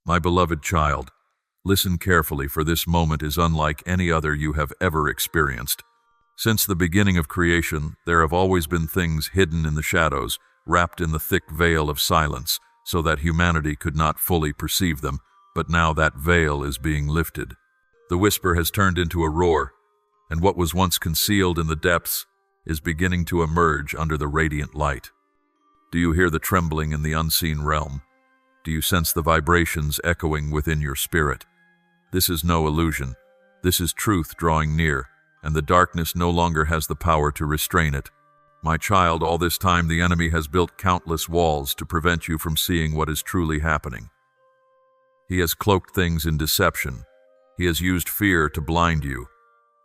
My beloved child, listen carefully, for this moment is unlike any other you have ever experienced. Since the beginning of creation, there have always been things hidden in the shadows, wrapped in the thick veil of silence, so that humanity could not fully perceive them, but now that veil is being lifted. The whisper has turned into a roar, and what was once concealed in the depths is beginning to emerge under the radiant light. Do you hear the trembling in the unseen realm? Do you sense the vibrations echoing within your spirit? This is no illusion. This is truth drawing near, and the darkness no longer has the power to restrain it. My child, all this time the enemy has built countless walls to prevent you from seeing what is truly happening. He has cloaked things in deception. He has used fear to blind you,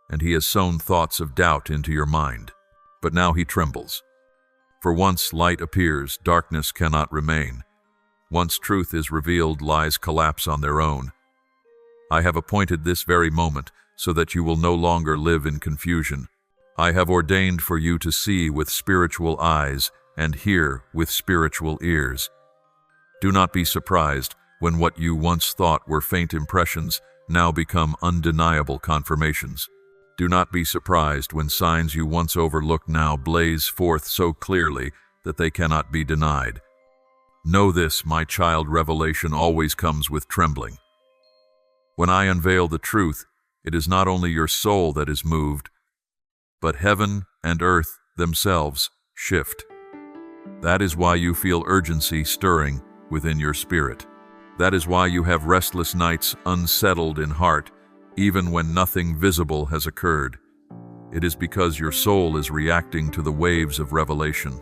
and he has sown thoughts of doubt into your mind. But now he trembles. For once light appears, darkness cannot remain. Once truth is revealed, lies collapse on their own. I have appointed this very moment so that you will no longer live in confusion. I have ordained for you to see with spiritual eyes and hear with spiritual ears. Do not be surprised when what you once thought were faint impressions now become undeniable confirmations. Do not be surprised when signs you once overlooked now blaze forth so clearly that they cannot be denied. Know this, my child, revelation always comes with trembling. When I unveil the truth, it is not only your soul that is moved, but heaven and earth themselves shift. That is why you feel urgency stirring within your spirit. That is why you have restless nights, unsettled in heart, even when nothing visible has occurred. It is because your soul is reacting to the waves of revelation.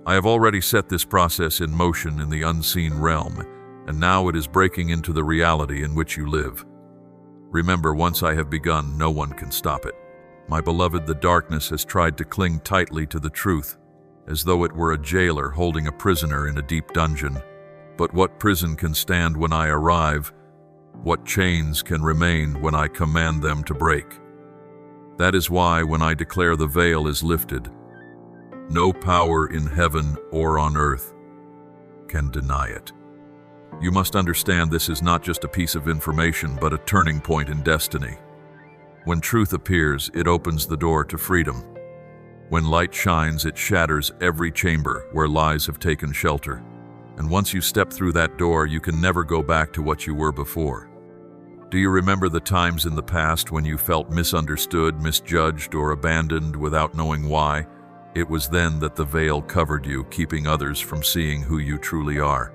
I have already set this process in motion in the unseen realm, and now it is breaking into the reality in which you live. Remember, once I have begun, no one can stop it. My beloved, the darkness has tried to cling tightly to the truth, as though it were a jailer holding a prisoner in a deep dungeon. But what prison can stand when I arrive? What chains can remain when I command them to break? That is why, when I declare the veil is lifted, no power in heaven or on earth can deny it. You must understand, this is not just a piece of information, but a turning point in destiny. When truth appears, it opens the door to freedom. When light shines, it shatters every chamber where lies have taken shelter. And once you step through that door, you can never go back to what you were before. Do you remember the times in the past when you felt misunderstood, misjudged, or abandoned without knowing why? It was then that the veil covered you, keeping others from seeing who you truly are.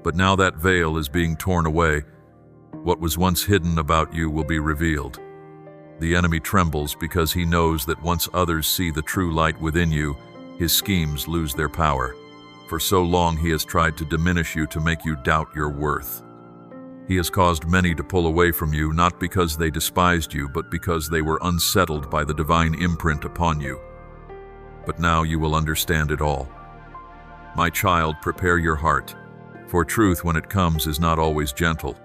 But now that veil is being torn away. What was once hidden about you will be revealed. The enemy trembles because he knows that once others see the true light within you, his schemes lose their power. For so long he has tried to diminish you, to make you doubt your worth. He has caused many to pull away from you, not because they despised you, but because they were unsettled by the divine imprint upon you. But now you will understand it all. My child, prepare your heart, for truth, when it comes, is not always gentle.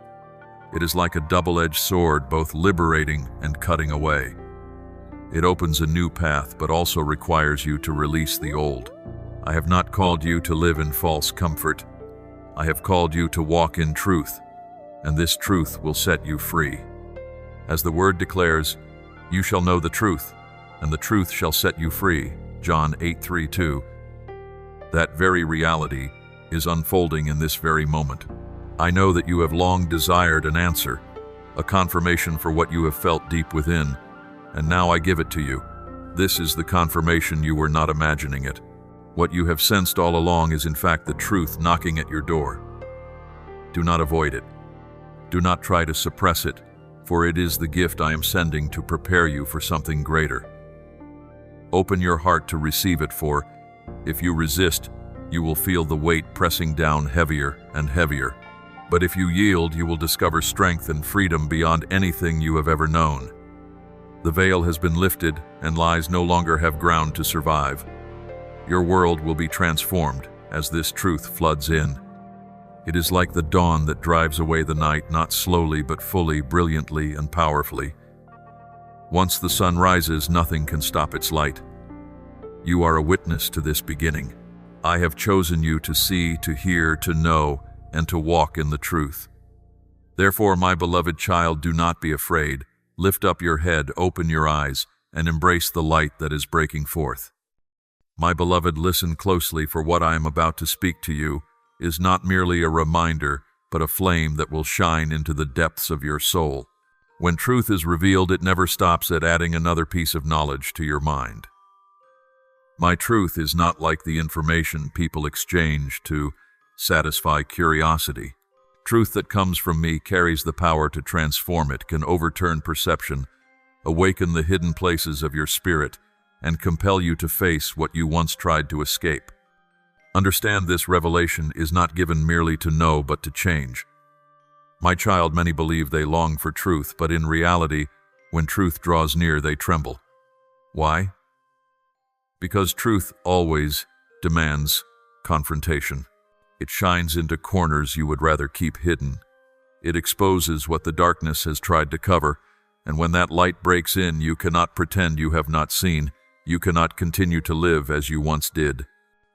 It is like a double-edged sword, both liberating and cutting away. It opens a new path, but also requires you to release the old. I have not called you to live in false comfort. I have called you to walk in truth, and this truth will set you free. As the word declares, you shall know the truth, and the truth shall set you free. John 8:32. That very reality is unfolding in this very moment. I know that you have long desired an answer, a confirmation for what you have felt deep within, and now I give it to you. This is the confirmation. You were not imagining it. What you have sensed all along is in fact the truth knocking at your door. Do not avoid it. Do not try to suppress it, for it is the gift I am sending to prepare you for something greater. Open your heart to receive it, for if you resist, you will feel the weight pressing down heavier and heavier. But if you yield, you will discover strength and freedom beyond anything you have ever known. The veil has been lifted, and lies no longer have ground to survive. Your world will be transformed as this truth floods in. It is like the dawn that drives away the night, not slowly but fully, brilliantly and powerfully. Once the sun rises, nothing can stop its light. You are a witness to this beginning. I have chosen you to see, to hear, to know, and to walk in the truth. Therefore, my beloved child, do not be afraid. Lift up your head, open your eyes, and embrace the light that is breaking forth. My beloved, listen closely, for what I am about to speak to you is not merely a reminder, but a flame that will shine into the depths of your soul. When truth is revealed, it never stops at adding another piece of knowledge to your mind. My truth is not like the information people exchange to satisfy curiosity. Truth that comes from me carries the power to transform it, can overturn perception, awaken the hidden places of your spirit, and compel you to face what you once tried to escape. Understand, this revelation is not given merely to know, but to change. My child, many believe they long for truth, but in reality, when truth draws near, they tremble. Why? Because truth always demands confrontation. It shines into corners you would rather keep hidden. It exposes what the darkness has tried to cover, and when that light breaks in, you cannot pretend you have not seen. You cannot continue to live as you once did.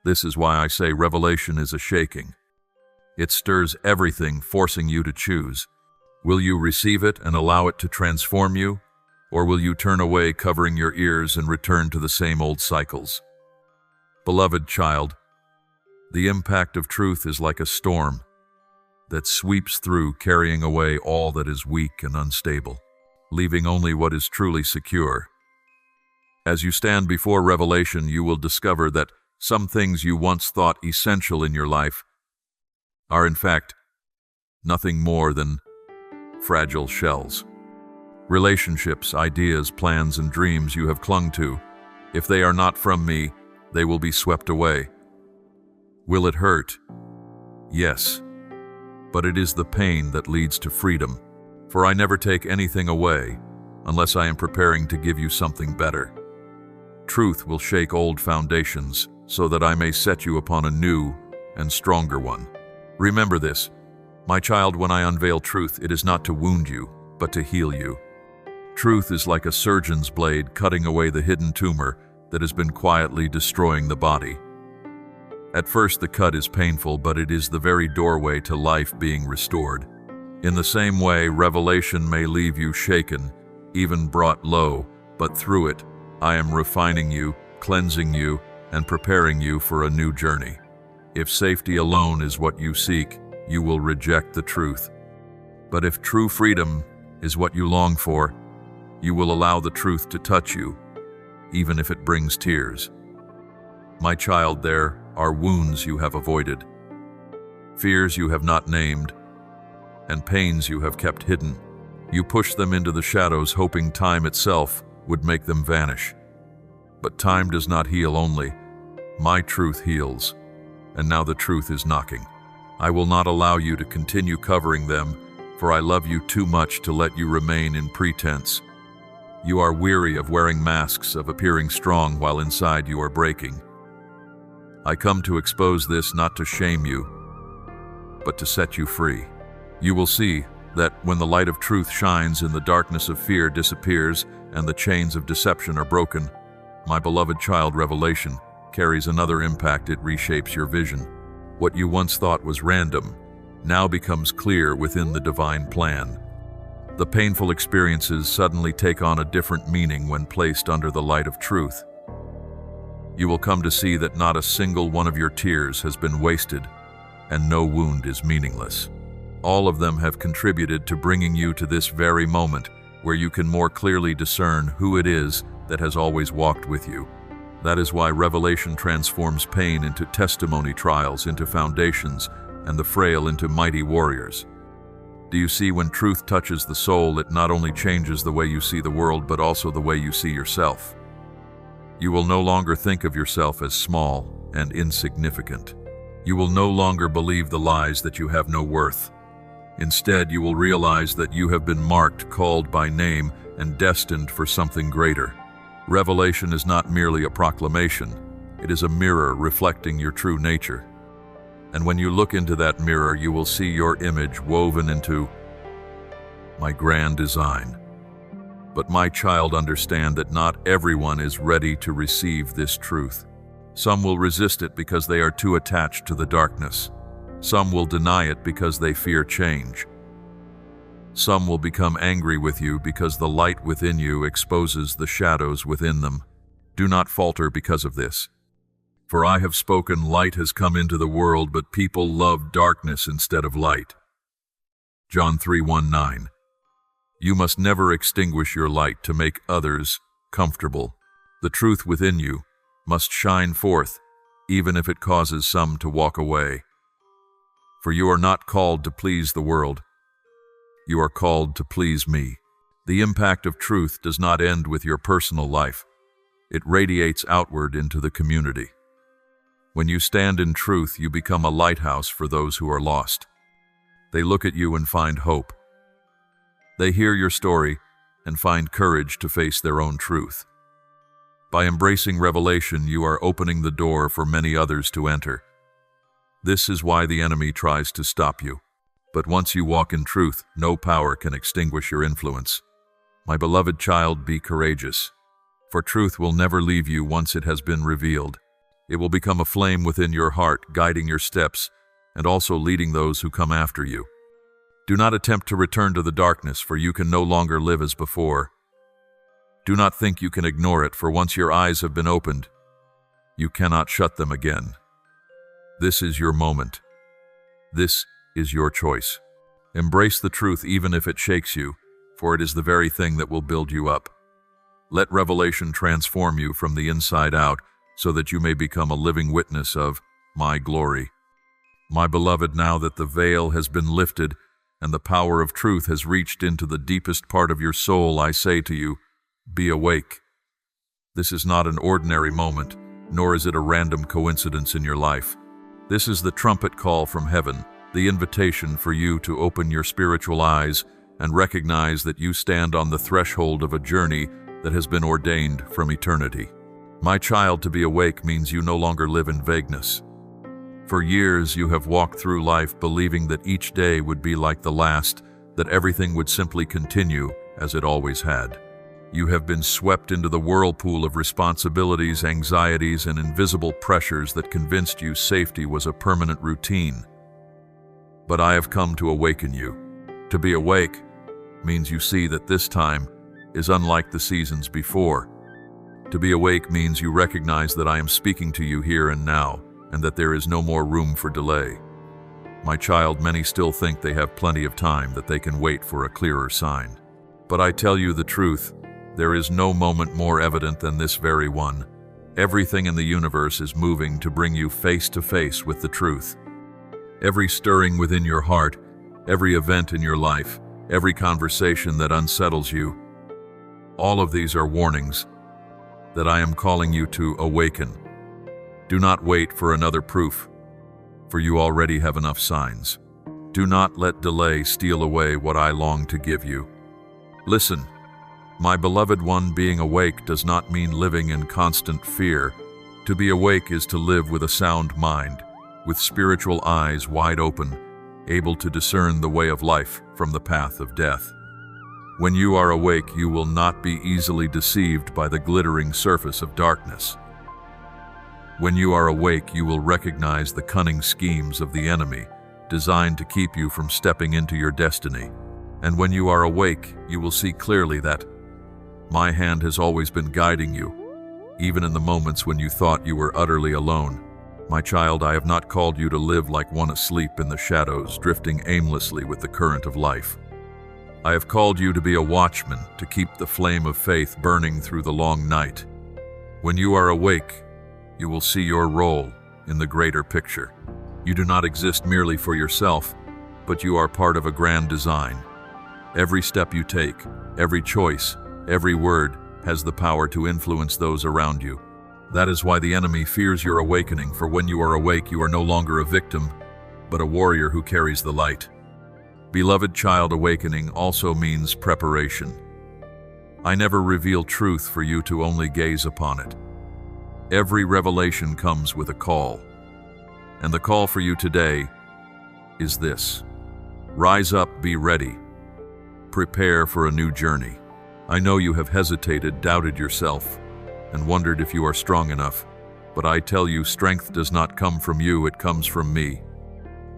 This is why I say revelation is a shaking. It stirs everything, forcing you to choose. Will you receive it and allow it to transform you, or will you turn away, covering your ears, and return to the same old cycles? Beloved child, the impact of truth is like a storm that sweeps through, carrying away all that is weak and unstable, leaving only what is truly secure. As you stand before revelation, you will discover that some things you once thought essential in your life are in fact nothing more than fragile shells. Relationships, ideas, plans, and dreams you have clung to, if they are not from me, they will be swept away. Will it hurt? Yes. But it is the pain that leads to freedom. For I never take anything away unless I am preparing to give you something better. Truth will shake old foundations so that I may set you upon a new and stronger one. Remember this, my child, when I unveil truth, it is not to wound you, but to heal you. Truth is like a surgeon's blade cutting away the hidden tumor that has been quietly destroying the body. At first, the cut is painful, but it is the very doorway to life being restored. In the same way, revelation may leave you shaken, even brought low, but through it, I am refining you, cleansing you, and preparing you for a new journey. If safety alone is what you seek, you will reject the truth. But if true freedom is what you long for, you will allow the truth to touch you, even if it brings tears. My child, there are wounds you have avoided, fears you have not named, and pains you have kept hidden. You push them into the shadows, hoping time itself would make them vanish. But time does not heal only. My truth heals, and now the truth is knocking. I will not allow you to continue covering them, for I love you too much to let you remain in pretense. You are weary of wearing masks, of appearing strong while inside you are breaking. I come to expose this, not to shame you, but to set you free. You will see that when the light of truth shines and the darkness of fear disappears and the chains of deception are broken, my beloved child, revelation carries another impact. It reshapes your vision. What you once thought was random now becomes clear within the divine plan. The painful experiences suddenly take on a different meaning when placed under the light of truth. You will come to see that not a single one of your tears has been wasted, and no wound is meaningless. All of them have contributed to bringing you to this very moment where you can more clearly discern who it is that has always walked with you. That is why revelation transforms pain into testimony, trials into foundations, and the frail into mighty warriors. Do you see, when truth touches the soul, it not only changes the way you see the world, but also the way you see yourself. You will no longer think of yourself as small and insignificant. You will no longer believe the lies that you have no worth. Instead, you will realize that you have been marked, called by name, and destined for something greater. Revelation is not merely a proclamation. It is a mirror reflecting your true nature. And when you look into that mirror, you will see your image woven into my grand design. But my child, understand that not everyone is ready to receive this truth. Some will resist it because they are too attached to the darkness. Some will deny it because they fear change. Some will become angry with you because the light within you exposes the shadows within them. Do not falter because of this. For I have spoken, light has come into the world, but people love darkness instead of light. John 3:1-9. You must never extinguish your light to make others comfortable. The truth within you must shine forth, even if it causes some to walk away. For you are not called to please the world. You are called to please me. The impact of truth does not end with your personal life. It radiates outward into the community. When you stand in truth, you become a lighthouse for those who are lost. They look at you and find hope. They hear your story and find courage to face their own truth. By embracing revelation, you are opening the door for many others to enter. This is why the enemy tries to stop you. But once you walk in truth, no power can extinguish your influence. My beloved child, be courageous, for truth will never leave you once it has been revealed. It will become a flame within your heart, guiding your steps and also leading those who come after you. Do not attempt to return to the darkness, for you can no longer live as before. Do not think you can ignore it, for once your eyes have been opened, you cannot shut them again. This is your moment. This is your choice. Embrace the truth even if it shakes you, for it is the very thing that will build you up. Let revelation transform you from the inside out, so that you may become a living witness of my glory. My beloved, now that the veil has been lifted and the power of truth has reached into the deepest part of your soul, I say to you, be awake. This is not an ordinary moment, nor is it a random coincidence in your life. This is the trumpet call from heaven, the invitation for you to open your spiritual eyes and recognize that you stand on the threshold of a journey that has been ordained from eternity. My child, to be awake means you no longer live in vagueness. For years you have walked through life believing that each day would be like the last, that everything would simply continue as it always had. You have been swept into the whirlpool of responsibilities, anxieties, and invisible pressures that convinced you safety was a permanent routine. But I have come to awaken you. To be awake means you see that this time is unlike the seasons before. To be awake means you recognize that I am speaking to you here and now, and that there is no more room for delay. My child, many still think they have plenty of time, that they can wait for a clearer sign. But I tell you the truth, there is no moment more evident than this very one. Everything in the universe is moving to bring you face to face with the truth. Every stirring within your heart, every event in your life, every conversation that unsettles you, all of these are warnings that I am calling you to awaken. Do not wait for another proof, for you already have enough signs. Do not let delay steal away what I long to give you. Listen, my beloved one, being awake does not mean living in constant fear. To be awake is to live with a sound mind, with spiritual eyes wide open, able to discern the way of life from the path of death. When you are awake, you will not be easily deceived by the glittering surface of darkness. When you are awake, you will recognize the cunning schemes of the enemy, designed to keep you from stepping into your destiny. And when you are awake, you will see clearly that my hand has always been guiding you, even in the moments when you thought you were utterly alone. My child, I have not called you to live like one asleep in the shadows, drifting aimlessly with the current of life. I have called you to be a watchman, to keep the flame of faith burning through the long night. When you are awake, you will see your role in the greater picture. You do not exist merely for yourself, but you are part of a grand design. Every step you take, every choice, every word has the power to influence those around you. That is why the enemy fears your awakening, for when you are awake, you are no longer a victim, but a warrior who carries the light. Beloved child, awakening also means preparation. I never reveal truth for you to only gaze upon it. Every revelation comes with a call. And the call for you today is this: rise up, be ready. Prepare for a new journey. I know you have hesitated, doubted yourself, and wondered if you are strong enough. But I tell you, strength does not come from you, it comes from me.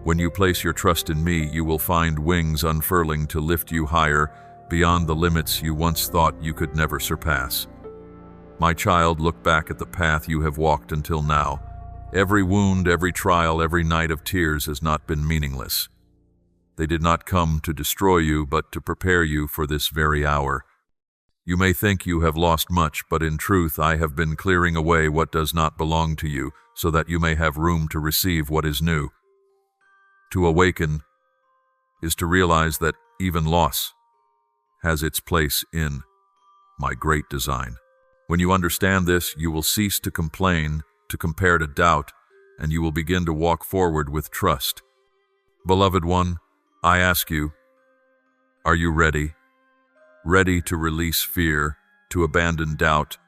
When you place your trust in me, you will find wings unfurling to lift you higher, beyond the limits you once thought you could never surpass. My child, look back at the path you have walked until now. Every wound, every trial, every night of tears has not been meaningless. They did not come to destroy you, but to prepare you for this very hour. You may think you have lost much, but in truth I have been clearing away what does not belong to you, so that you may have room to receive what is new. To awaken is to realize that even loss has its place in my great design. When you understand this, you will cease to complain, to compare, to doubt, and you will begin to walk forward with trust. Beloved one, I ask you, are you ready? Ready to release fear, to abandon doubt,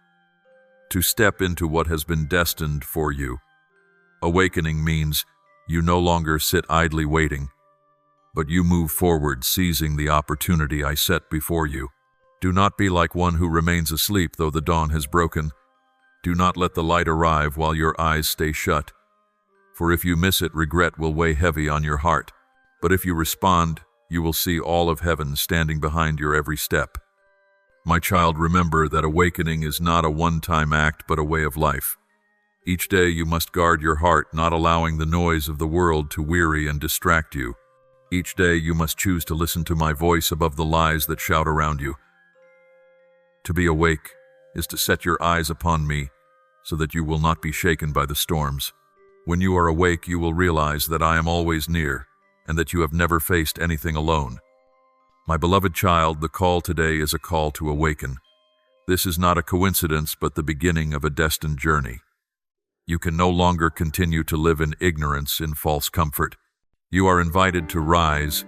to step into what has been destined for you? Awakening means you no longer sit idly waiting, but you move forward, seizing the opportunity I set before you. Do not be like one who remains asleep though the dawn has broken. Do not let the light arrive while your eyes stay shut. For if you miss it, regret will weigh heavy on your heart. But if you respond, you will see all of heaven standing behind your every step. My child, remember that awakening is not a one-time act, but a way of life. Each day you must guard your heart, not allowing the noise of the world to weary and distract you. Each day you must choose to listen to my voice above the lies that shout around you. To be awake is to set your eyes upon me, so that you will not be shaken by the storms. When you are awake, you will realize that I am always near, and that you have never faced anything alone. My beloved child, the call today is a call to awaken. This is not a coincidence, but the beginning of a destined journey. You can no longer continue to live in ignorance, in false comfort. You are invited to rise,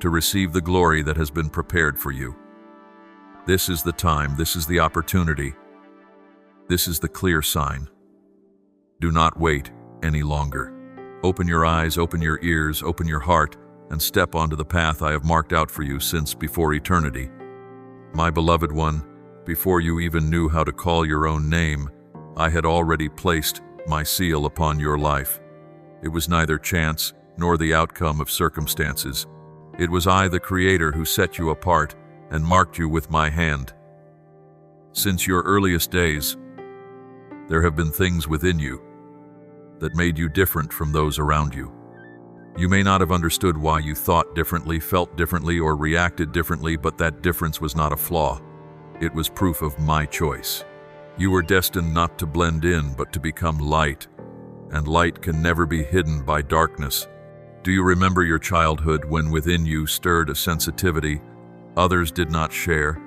to receive the glory that has been prepared for you. This is the time, this is the opportunity. This is the clear sign. Do not wait any longer. Open your eyes, open your ears, open your heart, and step onto the path I have marked out for you since before eternity. My beloved one, before you even knew how to call your own name, I had already placed my seal upon your life. It was neither chance nor the outcome of circumstances. It was I, the Creator, who set you apart and marked you with my hand. Since your earliest days, there have been things within you that made you different from those around you. You may not have understood why you thought differently, felt differently, or reacted differently, but that difference was not a flaw. It was proof of my choice. You were destined not to blend in, but to become light, and light can never be hidden by darkness. Do you remember your childhood when within you stirred a sensitivity others did not share?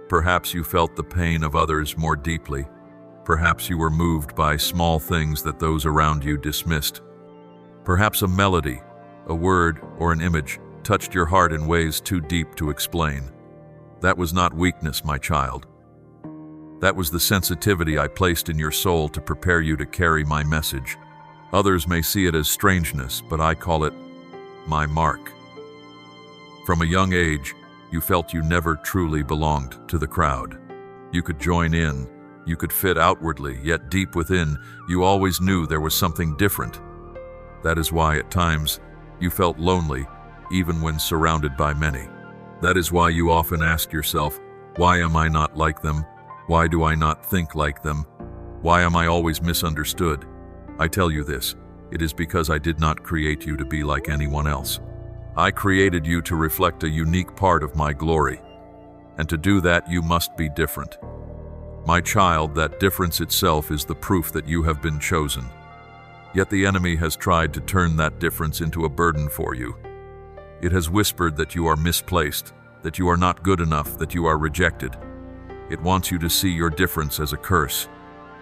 Perhaps you felt the pain of others more deeply. Perhaps you were moved by small things that those around you dismissed. Perhaps a melody, a word, or an image touched your heart in ways too deep to explain. That was not weakness, my child. That was the sensitivity I placed in your soul to prepare you to carry my message. Others may see it as strangeness, but I call it my mark. From a young age, you felt you never truly belonged to the crowd. You could join in, you could fit outwardly, yet deep within, you always knew there was something different. That is why at times you felt lonely, even when surrounded by many. That is why you often asked yourself, why am I not like them? Why do I not think like them? Why am I always misunderstood? I tell you this, it is because I did not create you to be like anyone else. I created you to reflect a unique part of my glory, and to do that you must be different. My child, that difference itself is the proof that you have been chosen. Yet the enemy has tried to turn that difference into a burden for you. It has whispered that you are misplaced, that you are not good enough, that you are rejected. It wants you to see your difference as a curse,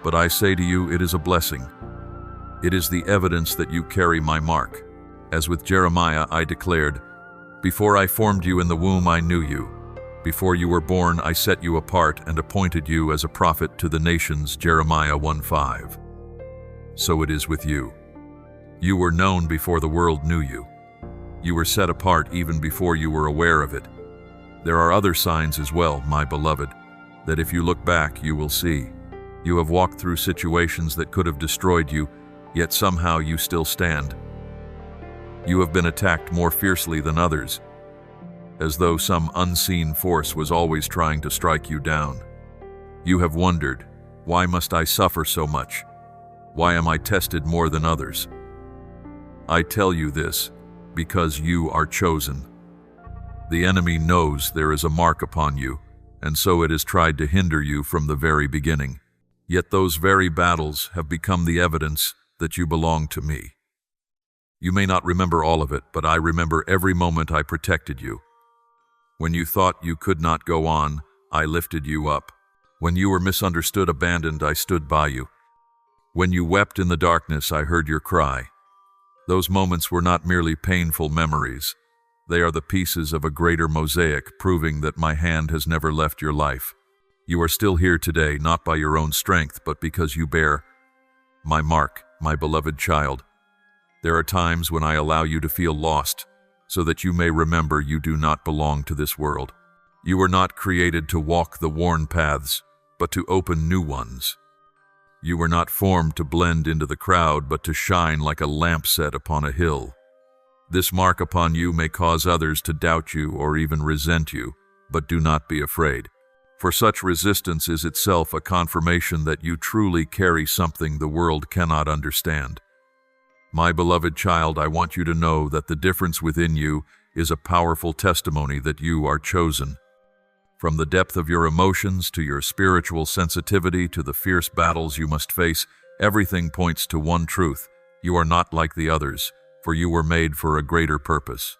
but I say to you, it is a blessing. It is the evidence that you carry my mark. As with Jeremiah, I declared, "Before I formed you in the womb, I knew you. Before you were born, I set you apart and appointed you as a prophet to the nations." Jeremiah 1:5. So it is with you. You were known before the world knew you. You were set apart even before you were aware of it. There are other signs as well, my beloved, that if you look back, you will see. You have walked through situations that could have destroyed you, yet somehow you still stand. You have been attacked more fiercely than others, as though some unseen force was always trying to strike you down. You have wondered, why must I suffer so much? Why am I tested more than others? I tell you this, because you are chosen. The enemy knows there is a mark upon you, and so it has tried to hinder you from the very beginning. Yet those very battles have become the evidence that you belong to me. You may not remember all of it, but I remember every moment I protected you. When you thought you could not go on, I lifted you up. When you were misunderstood, abandoned, I stood by you. When you wept in the darkness, I heard your cry. Those moments were not merely painful memories. They are the pieces of a greater mosaic, proving that my hand has never left your life. You are still here today, not by your own strength, but because you bear my mark, my beloved child. There are times when I allow you to feel lost, so that you may remember you do not belong to this world. You were not created to walk the worn paths, but to open new ones. You were not formed to blend into the crowd, but to shine like a lamp set upon a hill. This mark upon you may cause others to doubt you or even resent you, but do not be afraid. For such resistance is itself a confirmation that you truly carry something the world cannot understand. My beloved child, I want you to know that the difference within you is a powerful testimony that you are chosen. From the depth of your emotions to your spiritual sensitivity to the fierce battles you must face, everything points to one truth: you are not like the others, for you were made for a greater purpose.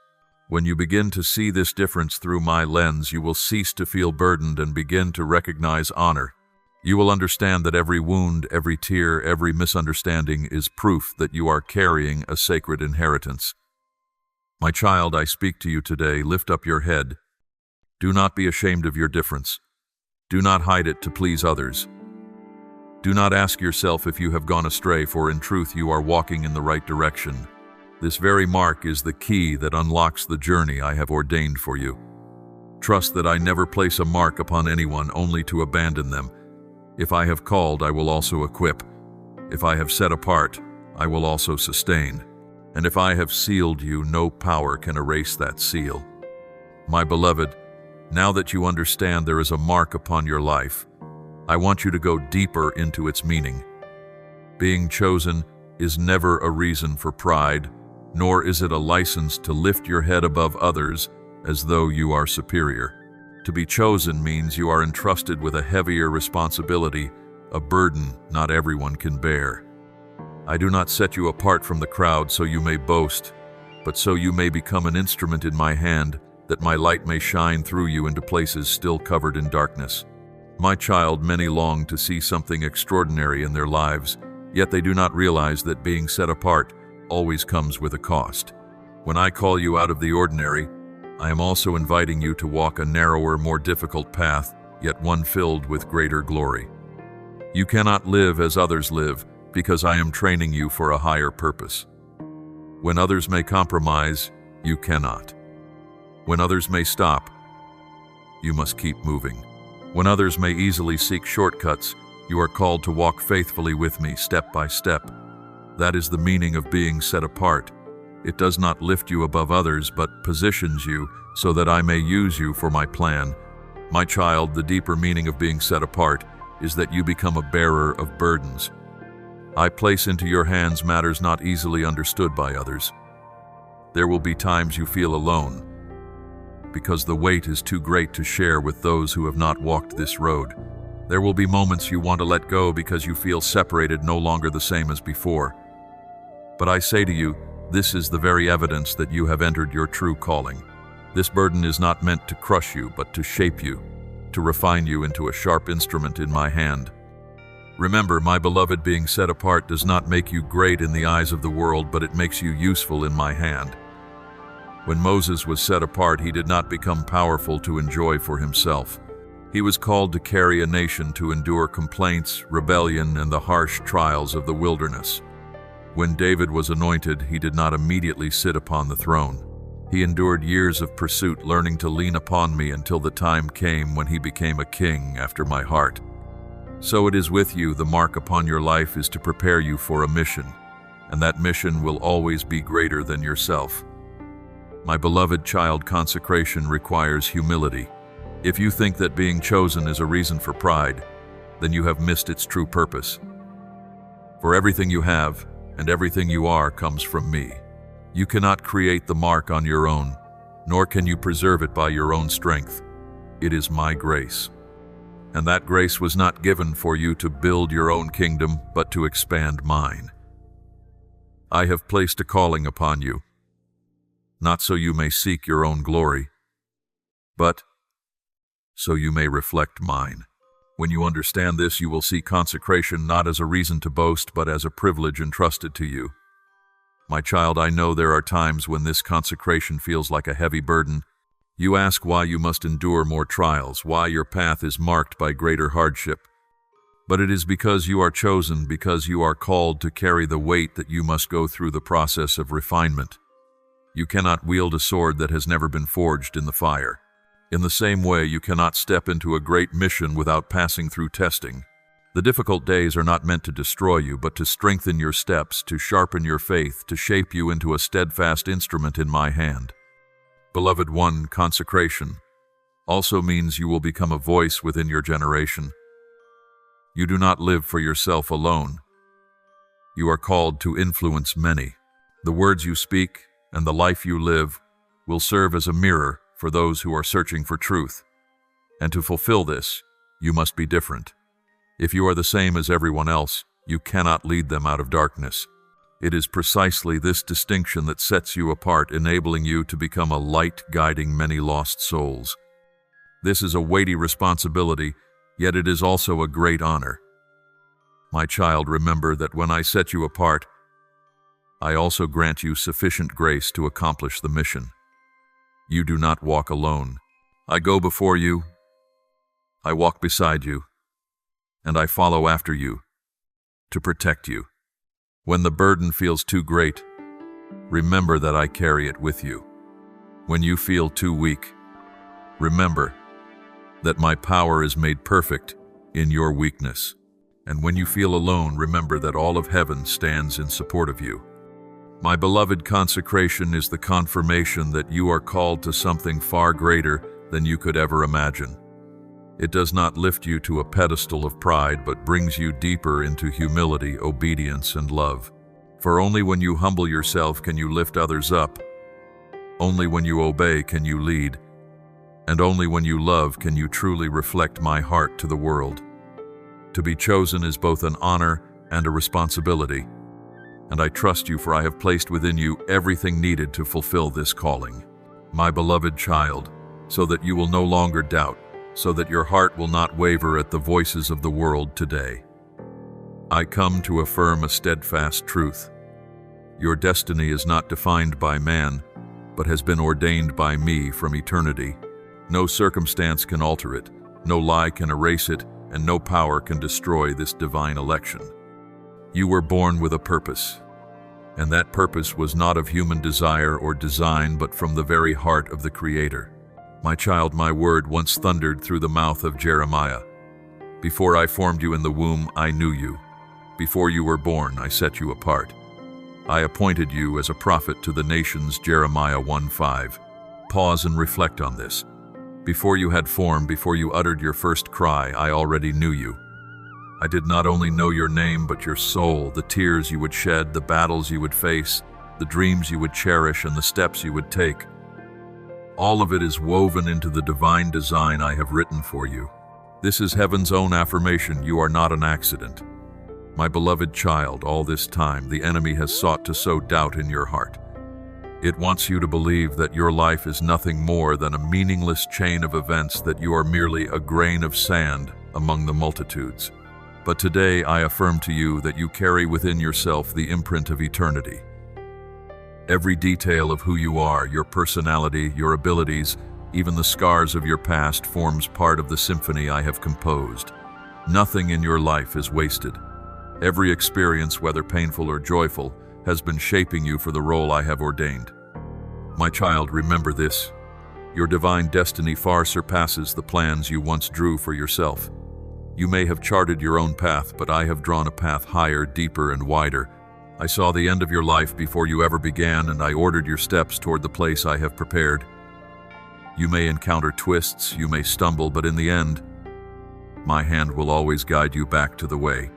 When you begin to see this difference through my lens, you will cease to feel burdened and begin to recognize honor. You will understand that every wound, every tear, every misunderstanding is proof that you are carrying a sacred inheritance. My child, I speak to you today. Lift up your head. Do not be ashamed of your difference. Do not hide it to please others. Do not ask yourself if you have gone astray, for in truth you are walking in the right direction. This very mark is the key that unlocks the journey I have ordained for you. Trust that I never place a mark upon anyone only to abandon them. If I have called, I will also equip. If I have set apart, I will also sustain. And if I have sealed you, no power can erase that seal. My beloved, now that you understand there is a mark upon your life, I want you to go deeper into its meaning. Being chosen is never a reason for pride, nor is it a license to lift your head above others as though you are superior. To be chosen means you are entrusted with a heavier responsibility, a burden not everyone can bear. I do not set you apart from the crowd so you may boast, but so you may become an instrument in my hand, that my light may shine through you into places still covered in darkness. My child, many long to see something extraordinary in their lives, yet they do not realize that being set apart always comes with a cost. When I call you out of the ordinary, I am also inviting you to walk a narrower, more difficult path, yet one filled with greater glory. You cannot live as others live, because I am training you for a higher purpose. When others may compromise, you cannot. When others may stop, you must keep moving. When others may easily seek shortcuts, you are called to walk faithfully with me, step by step. That is the meaning of being set apart. It does not lift you above others, but positions you so that I may use you for my plan. My child, the deeper meaning of being set apart is that you become a bearer of burdens. I place into your hands matters not easily understood by others. There will be times you feel alone, because the weight is too great to share with those who have not walked this road. There will be moments you want to let go because you feel separated, no longer the same as before. But I say to you, this is the very evidence that you have entered your true calling. This burden is not meant to crush you, but to shape you, to refine you into a sharp instrument in my hand. Remember, my beloved, being set apart does not make you great in the eyes of the world, but it makes you useful in my hand. When Moses was set apart, he did not become powerful to enjoy for himself. He was called to carry a nation to endure complaints, rebellion, and the harsh trials of the wilderness. When David was anointed, he did not immediately sit upon the throne. He endured years of pursuit, learning to lean upon me until the time came when he became a king after my heart. So it is with you. The mark upon your life is to prepare you for a mission. and that mission will always be greater than yourself. My beloved child, consecration requires humility. If you think that being chosen is a reason for pride, then you have missed its true purpose. For everything you have and everything you are comes from me. You cannot create the mark on your own, nor can you preserve it by your own strength. It is my grace. And that grace was not given for you to build your own kingdom, but to expand mine. I have placed a calling upon you, not so you may seek your own glory, but so you may reflect mine. When you understand this, you will see consecration not as a reason to boast, but as a privilege entrusted to you. My child, I know there are times when this consecration feels like a heavy burden. You ask why you must endure more trials, why your path is marked by greater hardship. But it is because you are chosen, because you are called to carry the weight that you must go through the process of refinement. You cannot wield a sword that has never been forged in the fire. In the same way, you cannot step into a great mission without passing through testing. The difficult days are not meant to destroy you, but to strengthen your steps, to sharpen your faith, to shape you into a steadfast instrument in my hand. Beloved one, consecration also means you will become a voice within your generation. You do not live for yourself alone. You are called to influence many. The words you speak and the life you live will serve as a mirror for those who are searching for truth. And to fulfill this, you must be different. If you are the same as everyone else, you cannot lead them out of darkness. It is precisely this distinction that sets you apart, enabling you to become a light guiding many lost souls. This is a weighty responsibility, yet it is also a great honor. My child, remember that when I set you apart, I also grant you sufficient grace to accomplish the mission. You do not walk alone. I go before you, I walk beside you, and I follow after you to protect you. When the burden feels too great, remember that I carry it with you. When you feel too weak, remember that my power is made perfect in your weakness. And when you feel alone, remember that all of heaven stands in support of you. My beloved, consecration is the confirmation that you are called to something far greater than you could ever imagine. It does not lift you to a pedestal of pride, but brings you deeper into humility, obedience, and love. For only when you humble yourself can you lift others up. Only when you obey can you lead. And only when you love can you truly reflect my heart to the world. To be chosen is both an honor and a responsibility. And I trust you, for I have placed within you everything needed to fulfill this calling. My beloved child, so that you will no longer doubt, so that your heart will not waver at the voices of the world today. I come to affirm a steadfast truth. Your destiny is not defined by man, but has been ordained by me from eternity. No circumstance can alter it, no lie can erase it, and no power can destroy this divine election. You were born with a purpose, and that purpose was not of human desire or design, but from the very heart of the Creator. My child, my word once thundered through the mouth of Jeremiah. Before I formed you in the womb, I knew you. Before you were born, I set you apart. I appointed you as a prophet to the nations, Jeremiah 1:5. Pause and reflect on this. Before you had formed, before you uttered your first cry, I already knew you. I did not only know your name, but your soul, the tears you would shed, the battles you would face, the dreams you would cherish, and the steps you would take. All of it is woven into the divine design I have written for you. This is heaven's own affirmation. You are not an accident. My beloved child, all this time, the enemy has sought to sow doubt in your heart. It wants you to believe that your life is nothing more than a meaningless chain of events, that you are merely a grain of sand among the multitudes. But today I affirm to you that you carry within yourself the imprint of eternity. Every detail of who you are, your personality, your abilities, even the scars of your past, forms part of the symphony I have composed. Nothing in your life is wasted. Every experience, whether painful or joyful, has been shaping you for the role I have ordained. My child, remember this. Your divine destiny far surpasses the plans you once drew for yourself. You may have charted your own path, but I have drawn a path higher, deeper, and wider. I saw the end of your life before you ever began, and I ordered your steps toward the place I have prepared. You may encounter twists, you may stumble, but in the end, my hand will always guide you back to the way.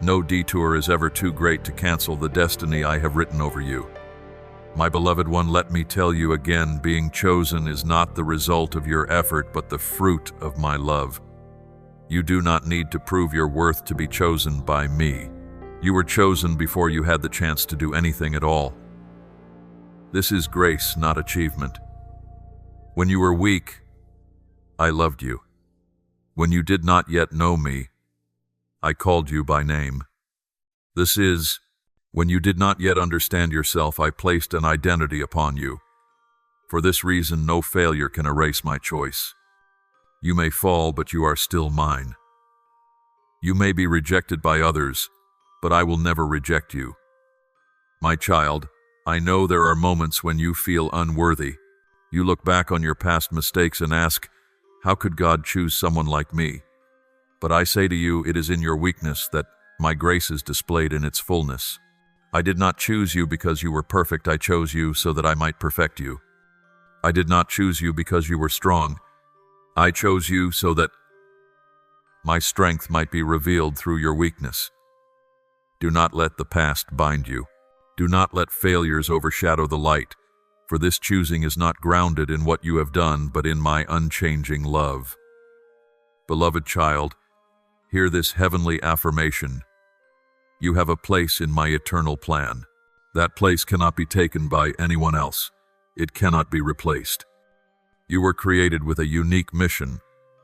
No detour is ever too great to cancel the destiny I have written over you. My beloved one, let me tell you again, being chosen is not the result of your effort, but the fruit of my love. You do not need to prove your worth to be chosen by me. You were chosen before you had the chance to do anything at all. This is grace, not achievement. When you were weak, I loved you. When you did not yet know me, I called you by name. This is, when you did not yet understand yourself, I placed an identity upon you. For this reason, no failure can erase my choice. You may fall, but you are still mine. You may be rejected by others, but I will never reject you. My child, I know there are moments when you feel unworthy. You look back on your past mistakes and ask, how could God choose someone like me? But I say to you, it is in your weakness that my grace is displayed in its fullness. I did not choose you because you were perfect. I chose you so that I might perfect you. I did not choose you because you were strong. I chose you so that my strength might be revealed through your weakness. Do not let the past bind you. Do not let failures overshadow the light, for this choosing is not grounded in what you have done, but in my unchanging love. Beloved child, hear this heavenly affirmation. You have a place in my eternal plan. That place cannot be taken by anyone else. It cannot be replaced. You were created with a unique mission,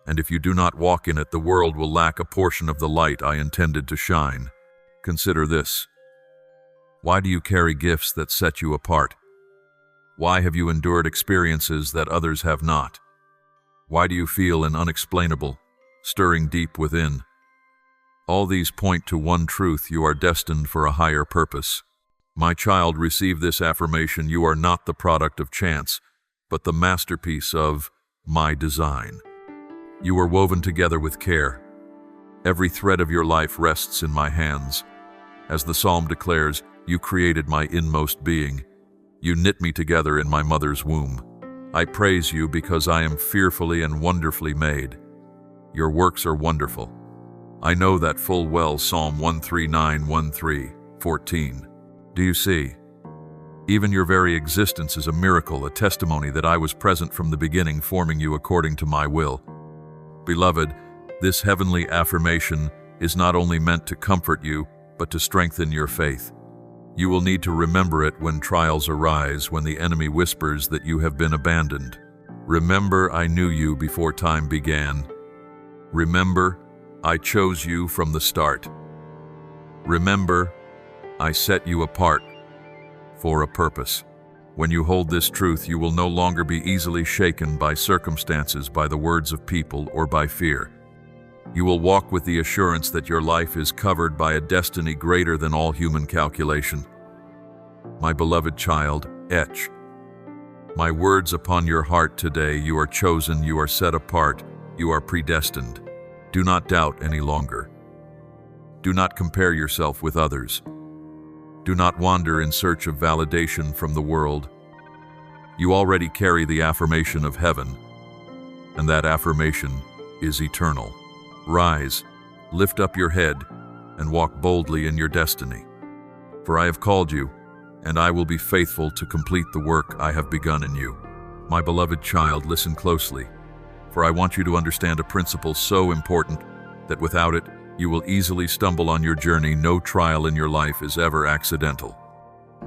and if you do not walk in it, the world will lack a portion of the light I intended to shine. Consider this. Why do you carry gifts that set you apart? Why have you endured experiences that others have not? Why do you feel an unexplainable, stirring deep within? All these point to one truth: you are destined for a higher purpose. My child, receive this affirmation. You are not the product of chance, but the masterpiece of my design. You were woven together with care. Every thread of your life rests in my hands. As the psalm declares, you created my inmost being. You knit me together in my mother's womb. I praise you because I am fearfully and wonderfully made. Your works are wonderful. I know that full well. Psalm 139:13-14. Do you see? Even your very existence is a miracle, a testimony that I was present from the beginning, forming you according to my will. Beloved, this heavenly affirmation is not only meant to comfort you, but to strengthen your faith. You will need to remember it when trials arise, when the enemy whispers that you have been abandoned. Remember, I knew you before time began. Remember, I chose you from the start. Remember, I set you apart for a purpose. When you hold this truth, you will no longer be easily shaken by circumstances, by the words of people, or by fear. You will walk with the assurance that your life is covered by a destiny greater than all human calculation. My beloved child, etch my words upon your heart today. You are chosen, you are set apart, you are predestined. Do not doubt any longer. Do not compare yourself with others. Do not wander in search of validation from the world. You already carry the affirmation of heaven, and that affirmation is eternal. Rise, lift up your head, and walk boldly in your destiny. For I have called you, and I will be faithful to complete the work I have begun in you. My beloved child, listen closely, for I want you to understand a principle so important that without it, you will easily stumble on your journey. No trial in your life is ever accidental.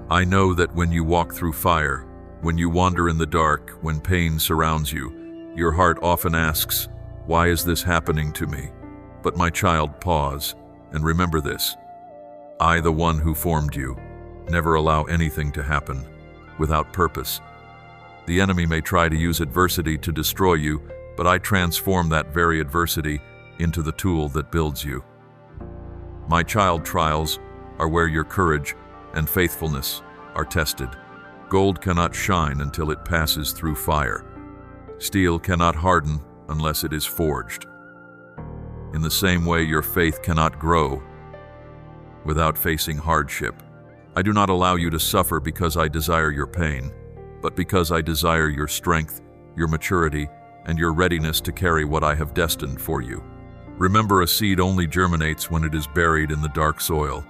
I know that when you walk through fire, when you wander in the dark, when pain surrounds you, your heart often asks, why is this happening to me? But my child, pause and remember this. I, the one who formed you, never allow anything to happen without purpose. The enemy may try to use adversity to destroy you, but I transform that very adversity into the tool that builds you. My child, trials are where your courage and faithfulness are tested. Gold cannot shine until it passes through fire. Steel cannot harden unless it is forged. In the same way, your faith cannot grow without facing hardship. I do not allow you to suffer because I desire your pain, but because I desire your strength, your maturity, and your readiness to carry what I have destined for you. Remember, a seed only germinates when it is buried in the dark soil.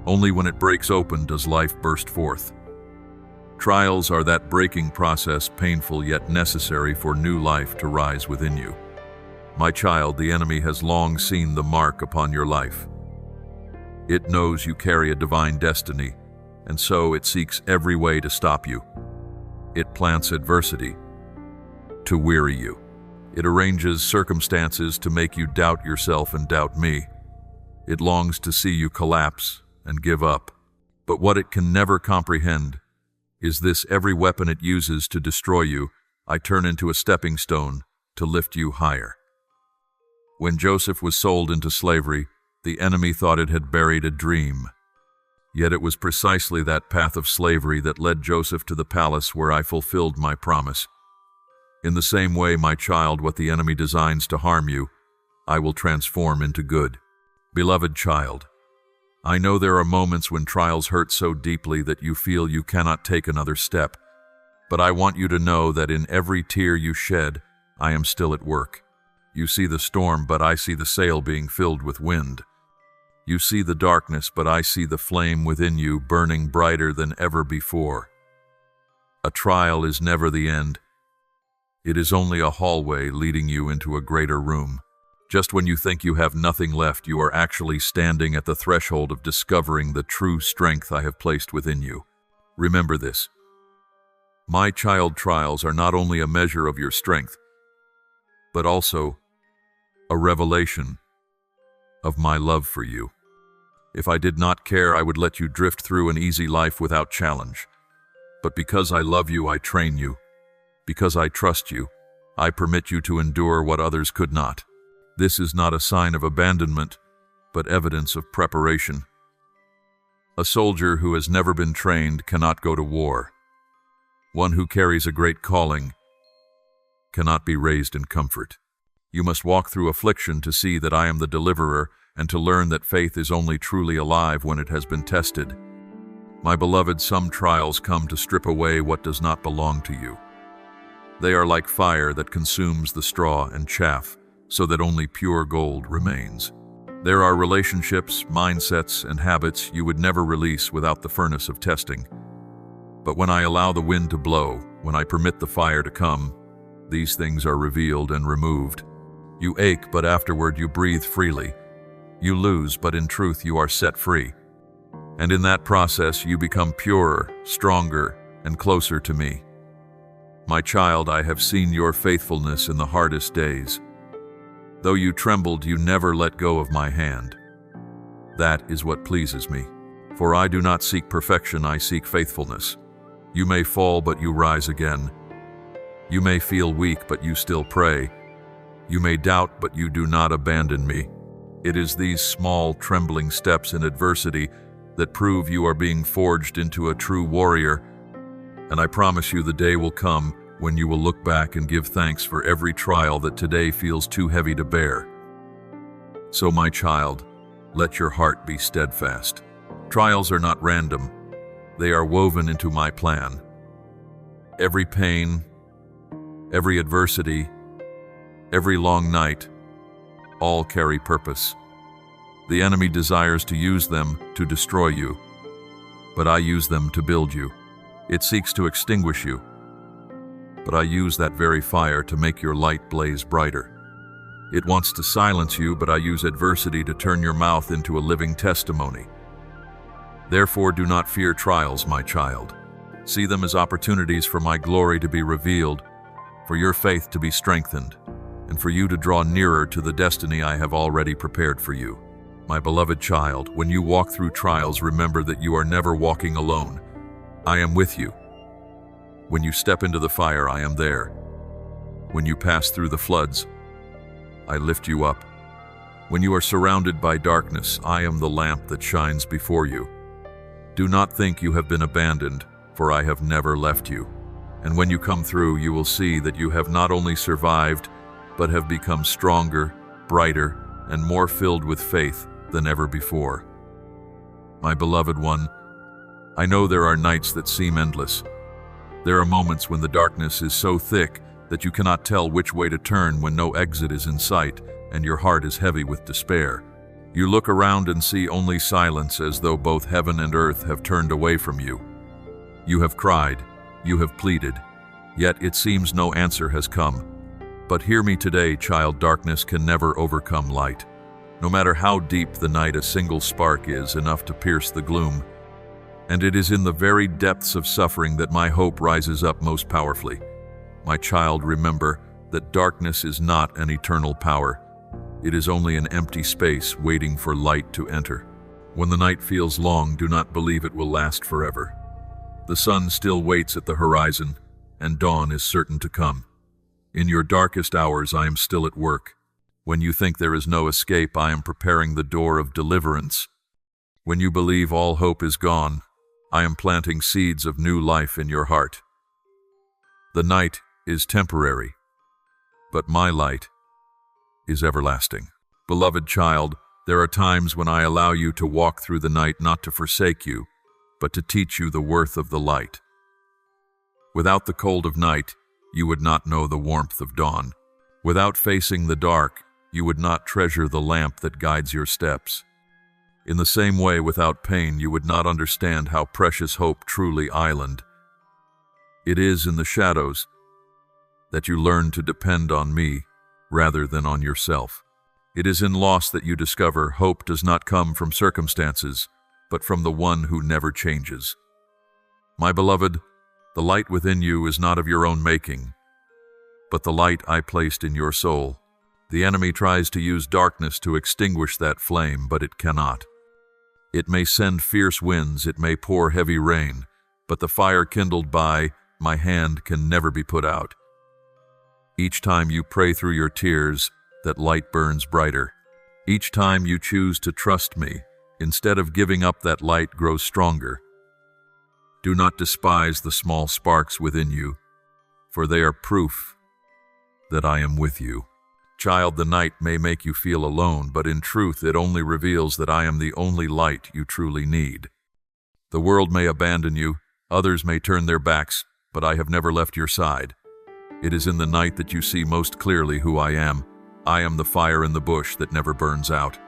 Only when it breaks open does life burst forth. Trials are that breaking process, painful yet necessary for new life to rise within you. My child, the enemy has long seen the mark upon your life. It knows you carry a divine destiny, and so it seeks every way to stop you. It plants adversity to weary you. It arranges circumstances to make you doubt yourself and doubt me. It longs to see you collapse and give up. But what it can never comprehend is this: every weapon it uses to destroy you, I turn into a stepping stone to lift you higher. When Joseph was sold into slavery, the enemy thought it had buried a dream. Yet it was precisely that path of slavery that led Joseph to the palace where I fulfilled my promise. In the same way, my child, what the enemy designs to harm you, I will transform into good. Beloved child, I know there are moments when trials hurt so deeply that you feel you cannot take another step, but I want you to know that in every tear you shed, I am still at work. You see the storm, but I see the sail being filled with wind. You see the darkness, but I see the flame within you burning brighter than ever before. A trial is never the end. It is only a hallway leading you into a greater room. Just when you think you have nothing left, you are actually standing at the threshold of discovering the true strength I have placed within you. Remember this. My child, trials are not only a measure of your strength, but also a revelation of my love for you. If I did not care, I would let you drift through an easy life without challenge. But because I love you, I train you. Because I trust you, I permit you to endure what others could not. This is not a sign of abandonment, but evidence of preparation. A soldier who has never been trained cannot go to war. One who carries a great calling cannot be raised in comfort. You must walk through affliction to see that I am the deliverer, and to learn that faith is only truly alive when it has been tested. My beloved, some trials come to strip away what does not belong to you. They are like fire that consumes the straw and chaff, so that only pure gold remains. There are relationships, mindsets, and habits you would never release without the furnace of testing. But when I allow the wind to blow, when I permit the fire to come, these things are revealed and removed. You ache, but afterward you breathe freely. You lose, but in truth you are set free. And in that process you become purer, stronger, and closer to me. My child, I have seen your faithfulness in the hardest days. Though you trembled, you never let go of my hand. That is what pleases me. For I do not seek perfection, I seek faithfulness. You may fall, but you rise again. You may feel weak, but you still pray. You may doubt, but you do not abandon me. It is these small, trembling steps in adversity that prove you are being forged into a true warrior. And I promise you the day will come when you will look back and give thanks for every trial that today feels too heavy to bear. So, my child, let your heart be steadfast. Trials are not random. They are woven into my plan. Every pain, every adversity, every long night, all carry purpose. The enemy desires to use them to destroy you, but I use them to build you. It seeks to extinguish you, but I use that very fire to make your light blaze brighter. It wants to silence you, but I use adversity to turn your mouth into a living testimony. Therefore, do not fear trials, my child. See them as opportunities for my glory to be revealed, for your faith to be strengthened, and for you to draw nearer to the destiny I have already prepared for you. My beloved child, when you walk through trials, remember that you are never walking alone. I am with you. When you step into the fire, I am there. When you pass through the floods, I lift you up. When you are surrounded by darkness, I am the lamp that shines before you. Do not think you have been abandoned, for I have never left you. And when you come through, you will see that you have not only survived, but have become stronger, brighter, and more filled with faith than ever before. My beloved one, I know there are nights that seem endless. There are moments when the darkness is so thick that you cannot tell which way to turn, when no exit is in sight and your heart is heavy with despair. You look around and see only silence, as though both heaven and earth have turned away from you. You have cried, you have pleaded, yet it seems no answer has come. But hear me today, child, darkness can never overcome light. No matter how deep the night, a single spark is enough to pierce the gloom. And it is in the very depths of suffering that my hope rises up most powerfully. My child, remember that darkness is not an eternal power. It is only an empty space waiting for light to enter. When the night feels long, do not believe it will last forever. The sun still waits at the horizon, and dawn is certain to come. In your darkest hours, I am still at work. When you think there is no escape, I am preparing the door of deliverance. When you believe all hope is gone, I am planting seeds of new life in your heart. The night is temporary, but my light is everlasting. Beloved child, there are times when I allow you to walk through the night, not to forsake you, but to teach you the worth of the light. Without the cold of night, you would not know the warmth of dawn. Without facing the dark, you would not treasure the lamp that guides your steps. In the same way, without pain, you would not understand how precious hope truly island. It is in the shadows that you learn to depend on me rather than on yourself. It is in loss that you discover hope does not come from circumstances, but from the one who never changes. My beloved, the light within you is not of your own making, but the light I placed in your soul. The enemy tries to use darkness to extinguish that flame, but it cannot. It may send fierce winds, it may pour heavy rain, but the fire kindled by my hand can never be put out. Each time you pray through your tears, that light burns brighter. Each time you choose to trust me, instead of giving up, that light grows stronger. Do not despise the small sparks within you, for they are proof that I am with you. Child, the night may make you feel alone, but in truth it only reveals that I am the only light you truly need. The world may abandon you, others may turn their backs, but I have never left your side. It is in the night that you see most clearly who I am. I am the fire in the bush that never burns out.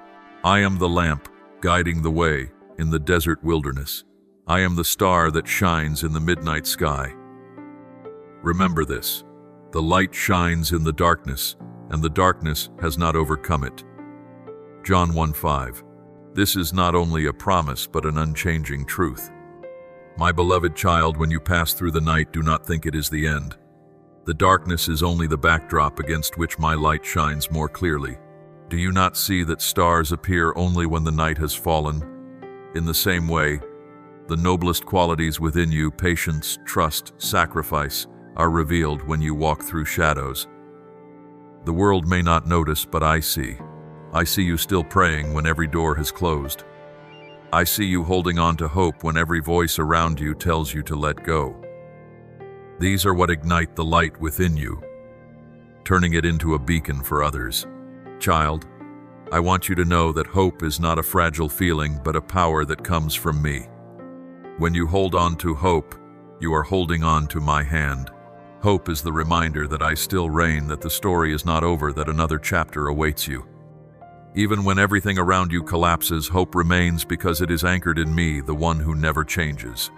I am the lamp guiding the way in the desert wilderness. I am the star that shines in the midnight sky. Remember this: the light shines in the darkness, and the darkness has not overcome it. John 1:5. This is not only a promise, but an unchanging truth. My beloved child, when you pass through the night, do not think it is the end. The darkness is only the backdrop against which my light shines more clearly. Do you not see that stars appear only when the night has fallen? In the same way, the noblest qualities within you, patience, trust, sacrifice, are revealed when you walk through shadows. The world may not notice, but I see. I see you still praying when every door has closed. I see you holding on to hope when every voice around you tells you to let go. These are what ignite the light within you, turning it into a beacon for others. Child, I want you to know that hope is not a fragile feeling, but a power that comes from me. When you hold on to hope, you are holding on to my hand. Hope is the reminder that I still reign, that the story is not over, that another chapter awaits you. Even when everything around you collapses, hope remains because it is anchored in me, the one who never changes.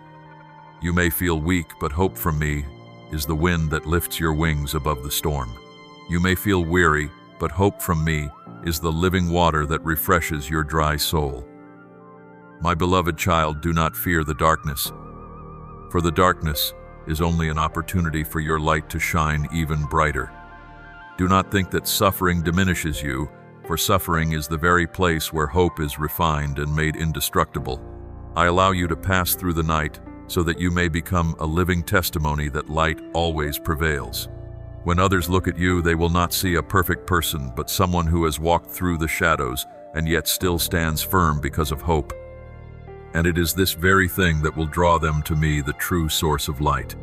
You may feel weak, but hope from me is the wind that lifts your wings above the storm. You may feel weary, but hope from me is the living water that refreshes your dry soul. My beloved child, do not fear the darkness, for the darkness is only an opportunity for your light to shine even brighter. Do not think that suffering diminishes you, for suffering is the very place where hope is refined and made indestructible. I allow you to pass through the night so that you may become a living testimony that light always prevails. When others look at you, they will not see a perfect person, but someone who has walked through the shadows and yet still stands firm because of hope. And it is this very thing that will draw them to me, the true source of light.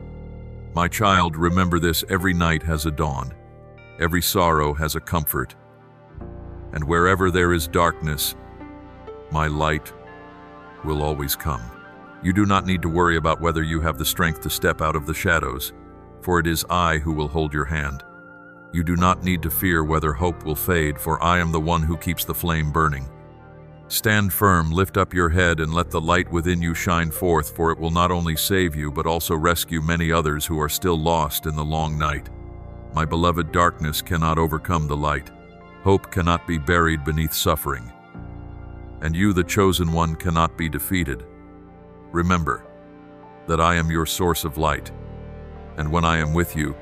My child, remember this: every night has a dawn, every sorrow has a comfort, and wherever there is darkness, my light will always come. You do not need to worry about whether you have the strength to step out of the shadows, for it is I who will hold your hand. You do not need to fear whether hope will fade, for I am the one who keeps the flame burning. Stand firm, lift up your head, and let the light within you shine forth, for it will not only save you, but also rescue many others who are still lost in the long night. My beloved, darkness cannot overcome the light. Hope cannot be buried beneath suffering. And you, the chosen one, cannot be defeated. Remember that I am your source of light, and when I am with you,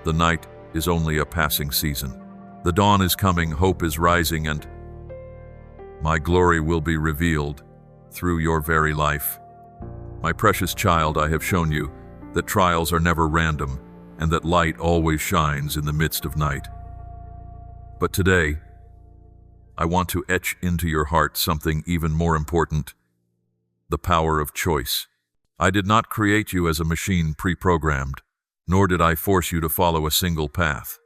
the night is only a passing season. The dawn is coming, hope is rising, and my glory will be revealed through your very life. My precious child, I have shown you that trials are never random and that light always shines in the midst of night. But today, I want to etch into your heart something even more important: the power of choice. I did not create you as a machine pre-programmed, nor did I force you to follow a single path.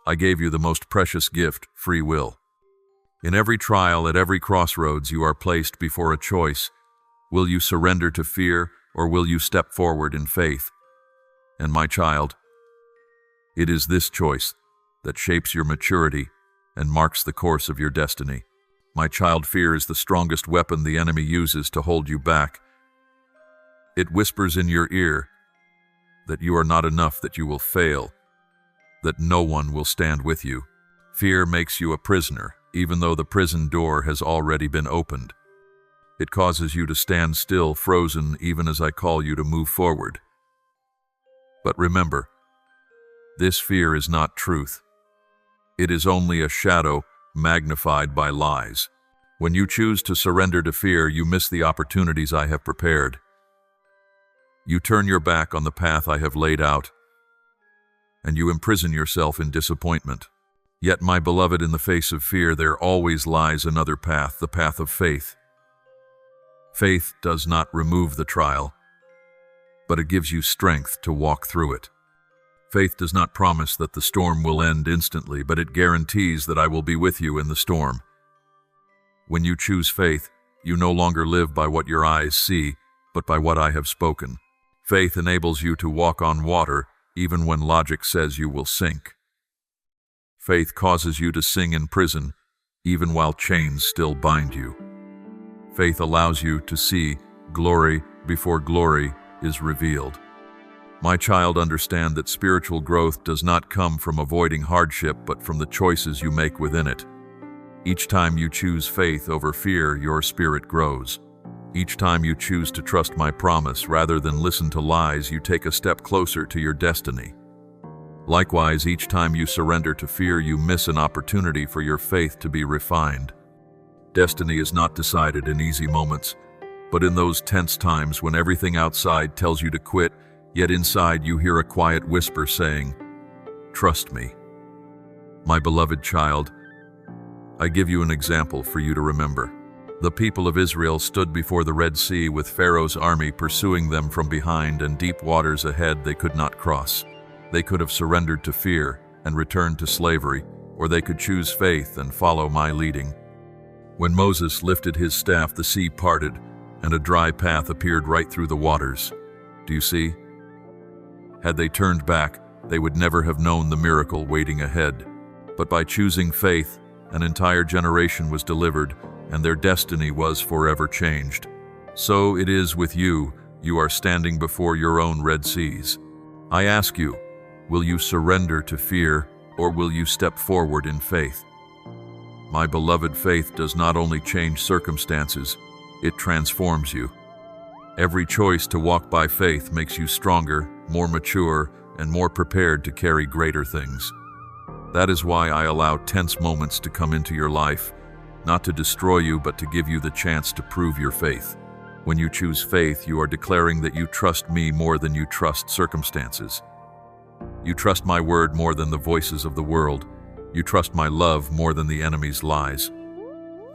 I gave you the most precious gift, free will. In every trial, at every crossroads, you are placed before a choice. Will you surrender to fear, or will you step forward in faith? And my child, it is this choice that shapes your maturity and marks the course of your destiny. My child, fear is the strongest weapon the enemy uses to hold you back. It whispers in your ear that you are not enough, that you will fail, that no one will stand with you. Fear makes you a prisoner, even though the prison door has already been opened. It causes you to stand still, frozen, even as I call you to move forward. But remember, this fear is not truth. It is only a shadow magnified by lies. When you choose to surrender to fear, you miss the opportunities I have prepared. You turn your back on the path I have laid out, and you imprison yourself in disappointment. Yet, my beloved, in the face of fear, there always lies another path, the path of faith. Faith does not remove the trial, but it gives you strength to walk through it. Faith does not promise that the storm will end instantly, but it guarantees that I will be with you in the storm. When you choose faith, you no longer live by what your eyes see, but by what I have spoken. Faith enables you to walk on water, even when logic says you will sink. Faith causes you to sing in prison, even while chains still bind you. Faith allows you to see glory before glory is revealed. My child, understand that spiritual growth does not come from avoiding hardship, but from the choices you make within it. Each time you choose faith over fear, your spirit grows. Each time you choose to trust my promise rather than listen to lies, you take a step closer to your destiny. Likewise, each time you surrender to fear, you miss an opportunity for your faith to be refined. Destiny is not decided in easy moments, but in those tense times when everything outside tells you to quit, yet inside you hear a quiet whisper saying, "Trust me." My beloved child, I give you an example for you to remember. The people of Israel stood before the Red Sea with Pharaoh's army pursuing them from behind and deep waters ahead they could not cross. They could have surrendered to fear and returned to slavery, or they could choose faith and follow my leading. When Moses lifted his staff, the sea parted, and a dry path appeared right through the waters. Do you see? Had they turned back, they would never have known the miracle waiting ahead. But by choosing faith, an entire generation was delivered, and their destiny was forever changed. So it is with you. You are standing before your own Red Seas. I ask you, will you surrender to fear, or will you step forward in faith? My beloved, faith does not only change circumstances, it transforms you. Every choice to walk by faith makes you stronger, more mature, and more prepared to carry greater things. That is why I allow tense moments to come into your life, not to destroy you, but to give you the chance to prove your faith. When you choose faith, you are declaring that you trust me more than you trust circumstances. You trust my word more than the voices of the world. You trust my love more than the enemy's lies.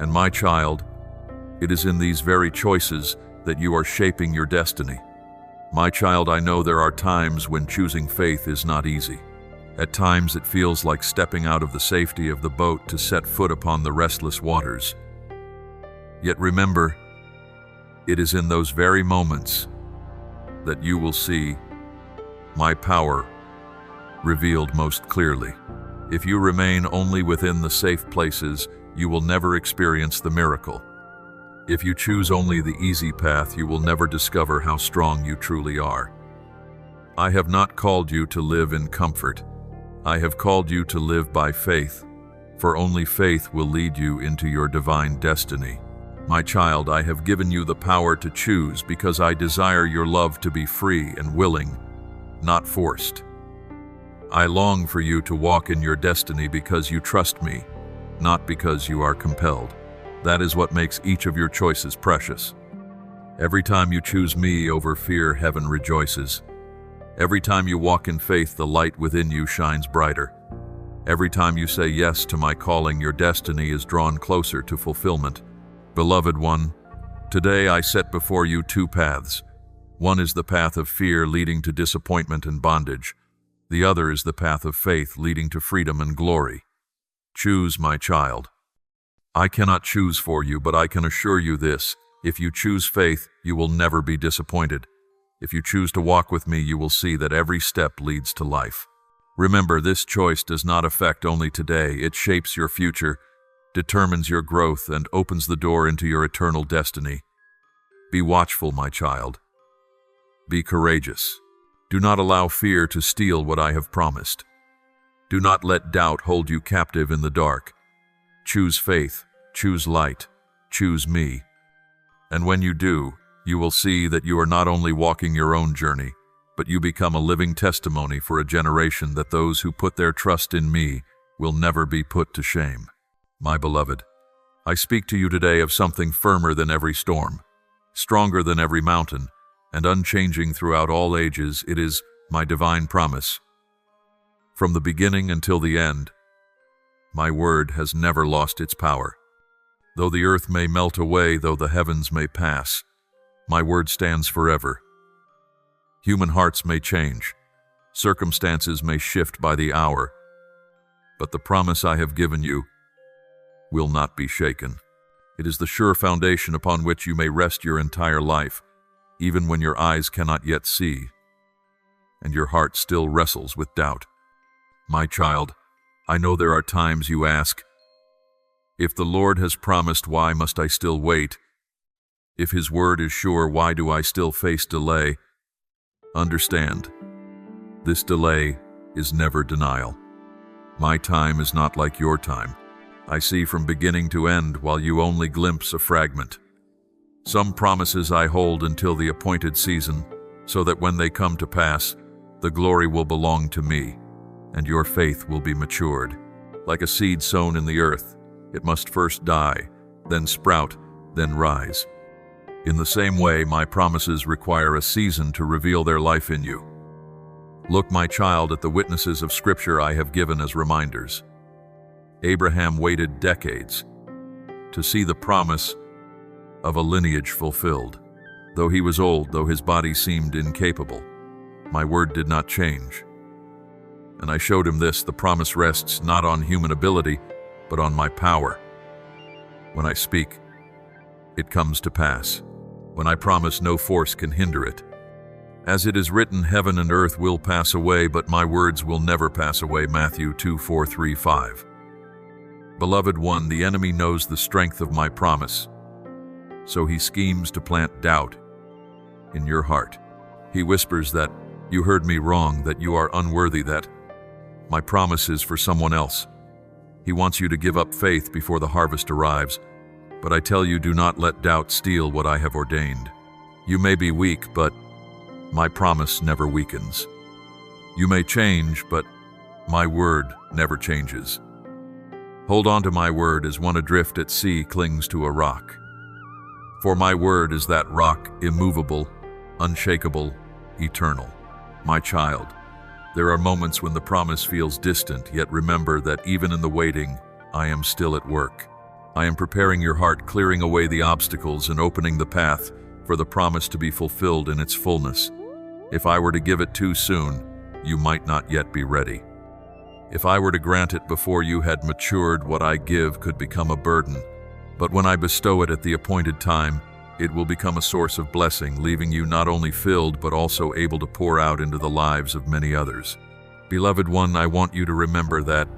And my child, it is in these very choices that you are shaping your destiny. My child, I know there are times when choosing faith is not easy. At times it feels like stepping out of the safety of the boat to set foot upon the restless waters. Yet remember, It is in those very moments that you will see my power revealed most clearly. If you remain only within the safe places, you will never experience the miracle. If you choose only the easy path, you will never discover how strong you truly are. I have not called you to live in comfort. I have called you to live by faith, for only faith will lead you into your divine destiny. My child, I have given you the power to choose because I desire your love to be free and willing, not forced. I long for you to walk in your destiny because you trust me, not because you are compelled. That is what makes each of your choices precious. Every time you choose me over fear, heaven rejoices. Every time you walk in faith, the light within you shines brighter. Every time you say yes to my calling, your destiny is drawn closer to fulfillment. Beloved one, today I set before you two paths. One is the path of fear leading to disappointment and bondage. The other is the path of faith leading to freedom and glory. Choose, my child. I cannot choose for you, but I can assure you this: if you choose faith, you will never be disappointed. If you choose to walk with me, you will see that every step leads to life. Remember, this choice does not affect only today. It shapes your future, determines your growth, and opens the door into your eternal destiny. Be watchful, my child. Be courageous. Do not allow fear to steal what I have promised. Do not let doubt hold you captive in the dark. Choose faith, choose light, choose me. And when you do, you will see that you are not only walking your own journey, but you become a living testimony for a generation that those who put their trust in me will never be put to shame. My beloved, I speak to you today of something firmer than every storm, stronger than every mountain, and unchanging throughout all ages. It is my divine promise. From the beginning until the end, my word has never lost its power. Though the earth may melt away, though the heavens may pass, my word stands forever. Human hearts may change, circumstances may shift by the hour, but the promise I have given you will not be shaken. It is the sure foundation upon which you may rest your entire life, even when your eyes cannot yet see, and your heart still wrestles with doubt. My child, I know there are times you ask, if the Lord has promised, why must I still wait? If His word is sure, why do I still face delay? Understand, this delay is never denial. My time is not like your time. I see from beginning to end, while you only glimpse a fragment. Some promises I hold until the appointed season, so that when they come to pass, the glory will belong to me, and your faith will be matured. Like a seed sown in the earth, it must first die, then sprout, then rise. In the same way, my promises require a season to reveal their life in you. Look, my child, at the witnesses of Scripture I have given as reminders. Abraham waited decades to see the promise of a lineage fulfilled. Though he was old, though his body seemed incapable, my word did not change. And I showed him this: the promise rests not on human ability, but on my power. When I speak, it comes to pass. When I promise, no force can hinder it. As it is written, heaven and earth will pass away, but my words will never pass away. Matthew 2:4-5. Beloved one, the enemy knows the strength of my promise, so he schemes to plant doubt in your heart. He whispers that you heard me wrong, that you are unworthy, that my promise is for someone else. He wants you to give up faith before the harvest arrives, but I tell you, do not let doubt steal what I have ordained. You may be weak, but my promise never weakens. You may change, but my word never changes. Hold on to my word as one adrift at sea clings to a rock. For my word is that rock, immovable, unshakable, eternal. My child, there are moments when the promise feels distant, yet remember that even in the waiting, I am still at work. I am preparing your heart, clearing away the obstacles and opening the path for the promise to be fulfilled in its fullness. If I were to give it too soon, you might not yet be ready. If I were to grant it before you had matured, what I give could become a burden. But when I bestow it at the appointed time, It will become a source of blessing, leaving you not only filled but also able to pour out into the lives of many others. Beloved one, I want you to remember that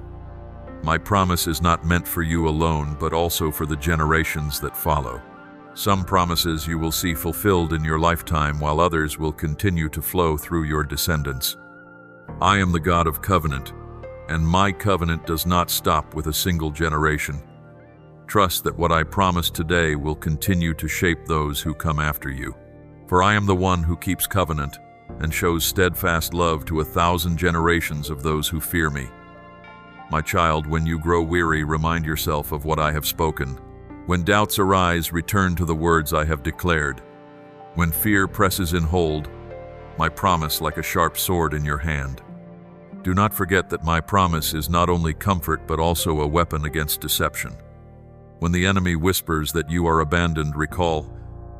my promise is not meant for you alone, but also for the generations that follow. Some promises you will see fulfilled in your lifetime, while others will continue to flow through your descendants. I am the God of covenant, and my covenant does not stop with a single generation. Trust that what I promise today will continue to shape those who come after you. For I am the one who keeps covenant and shows steadfast love to 1,000 generations of those who fear me. My child, when you grow weary, remind yourself of what I have spoken. When doubts arise, return to the words I have declared. When fear presses in, hold my promise like a sharp sword in your hand. Do not forget that my promise is not only comfort but also a weapon against deception. When the enemy whispers that you are abandoned, recall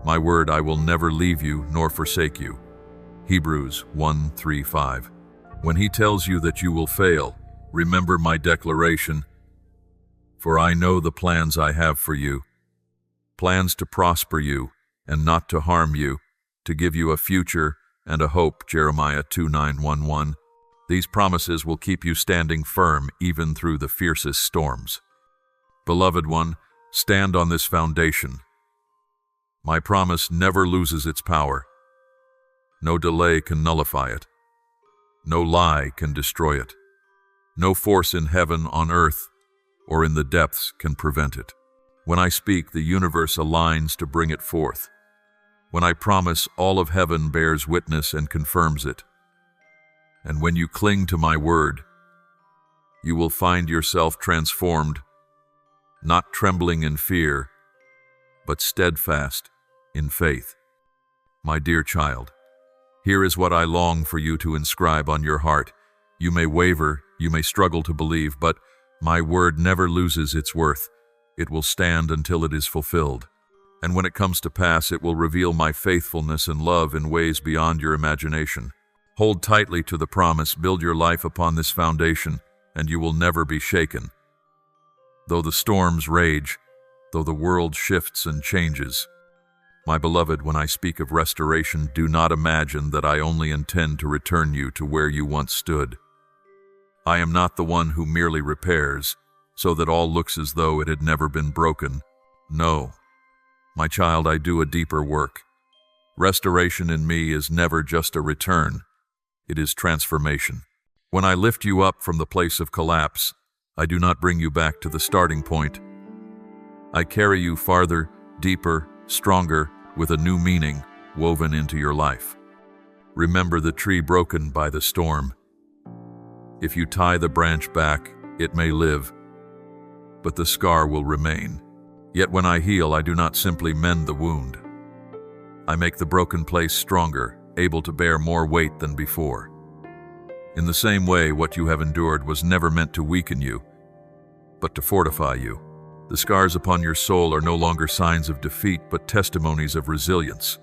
my word, I will never leave you nor forsake you. Hebrews 1:3-5. When he tells you that you will fail, remember my declaration, for I know the plans I have for you, plans to prosper you and not to harm you, to give you a future and a hope. Jeremiah 2:9-11. These promises will keep you standing firm even through the fiercest storms. Beloved one, stand on this foundation. My promise never loses its power. No delay can nullify it. No lie can destroy it. No force in heaven, on earth, or in the depths can prevent it. When I speak, the universe aligns to bring it forth. When I promise, all of heaven bears witness and confirms it. And when you cling to my word, you will find yourself transformed, not trembling in fear, but steadfast in faith. My dear child, here is what I long for you to inscribe on your heart. You may waver, you may struggle to believe, but my word never loses its worth. It will stand until it is fulfilled. And when it comes to pass, it will reveal my faithfulness and love in ways beyond your imagination. Hold tightly to the promise, build your life upon this foundation, and you will never be shaken. Though the storms rage, though the world shifts and changes, my beloved, when I speak of restoration, do not imagine that I only intend to return you to where you once stood. I am not the one who merely repairs, so that all looks as though it had never been broken. No, my child, I do a deeper work. Restoration in me is never just a return. It is transformation. When I lift you up from the place of collapse, I do not bring you back to the starting point. I carry you farther, deeper, stronger, with a new meaning woven into your life. Remember the tree broken by the storm. If you tie the branch back, it may live, but the scar will remain. Yet when I heal, I do not simply mend the wound. I make the broken place stronger, able to bear more weight than before. In the same way, what you have endured was never meant to weaken you, but to fortify you. The scars upon your soul are no longer signs of defeat, but testimonies of resilience.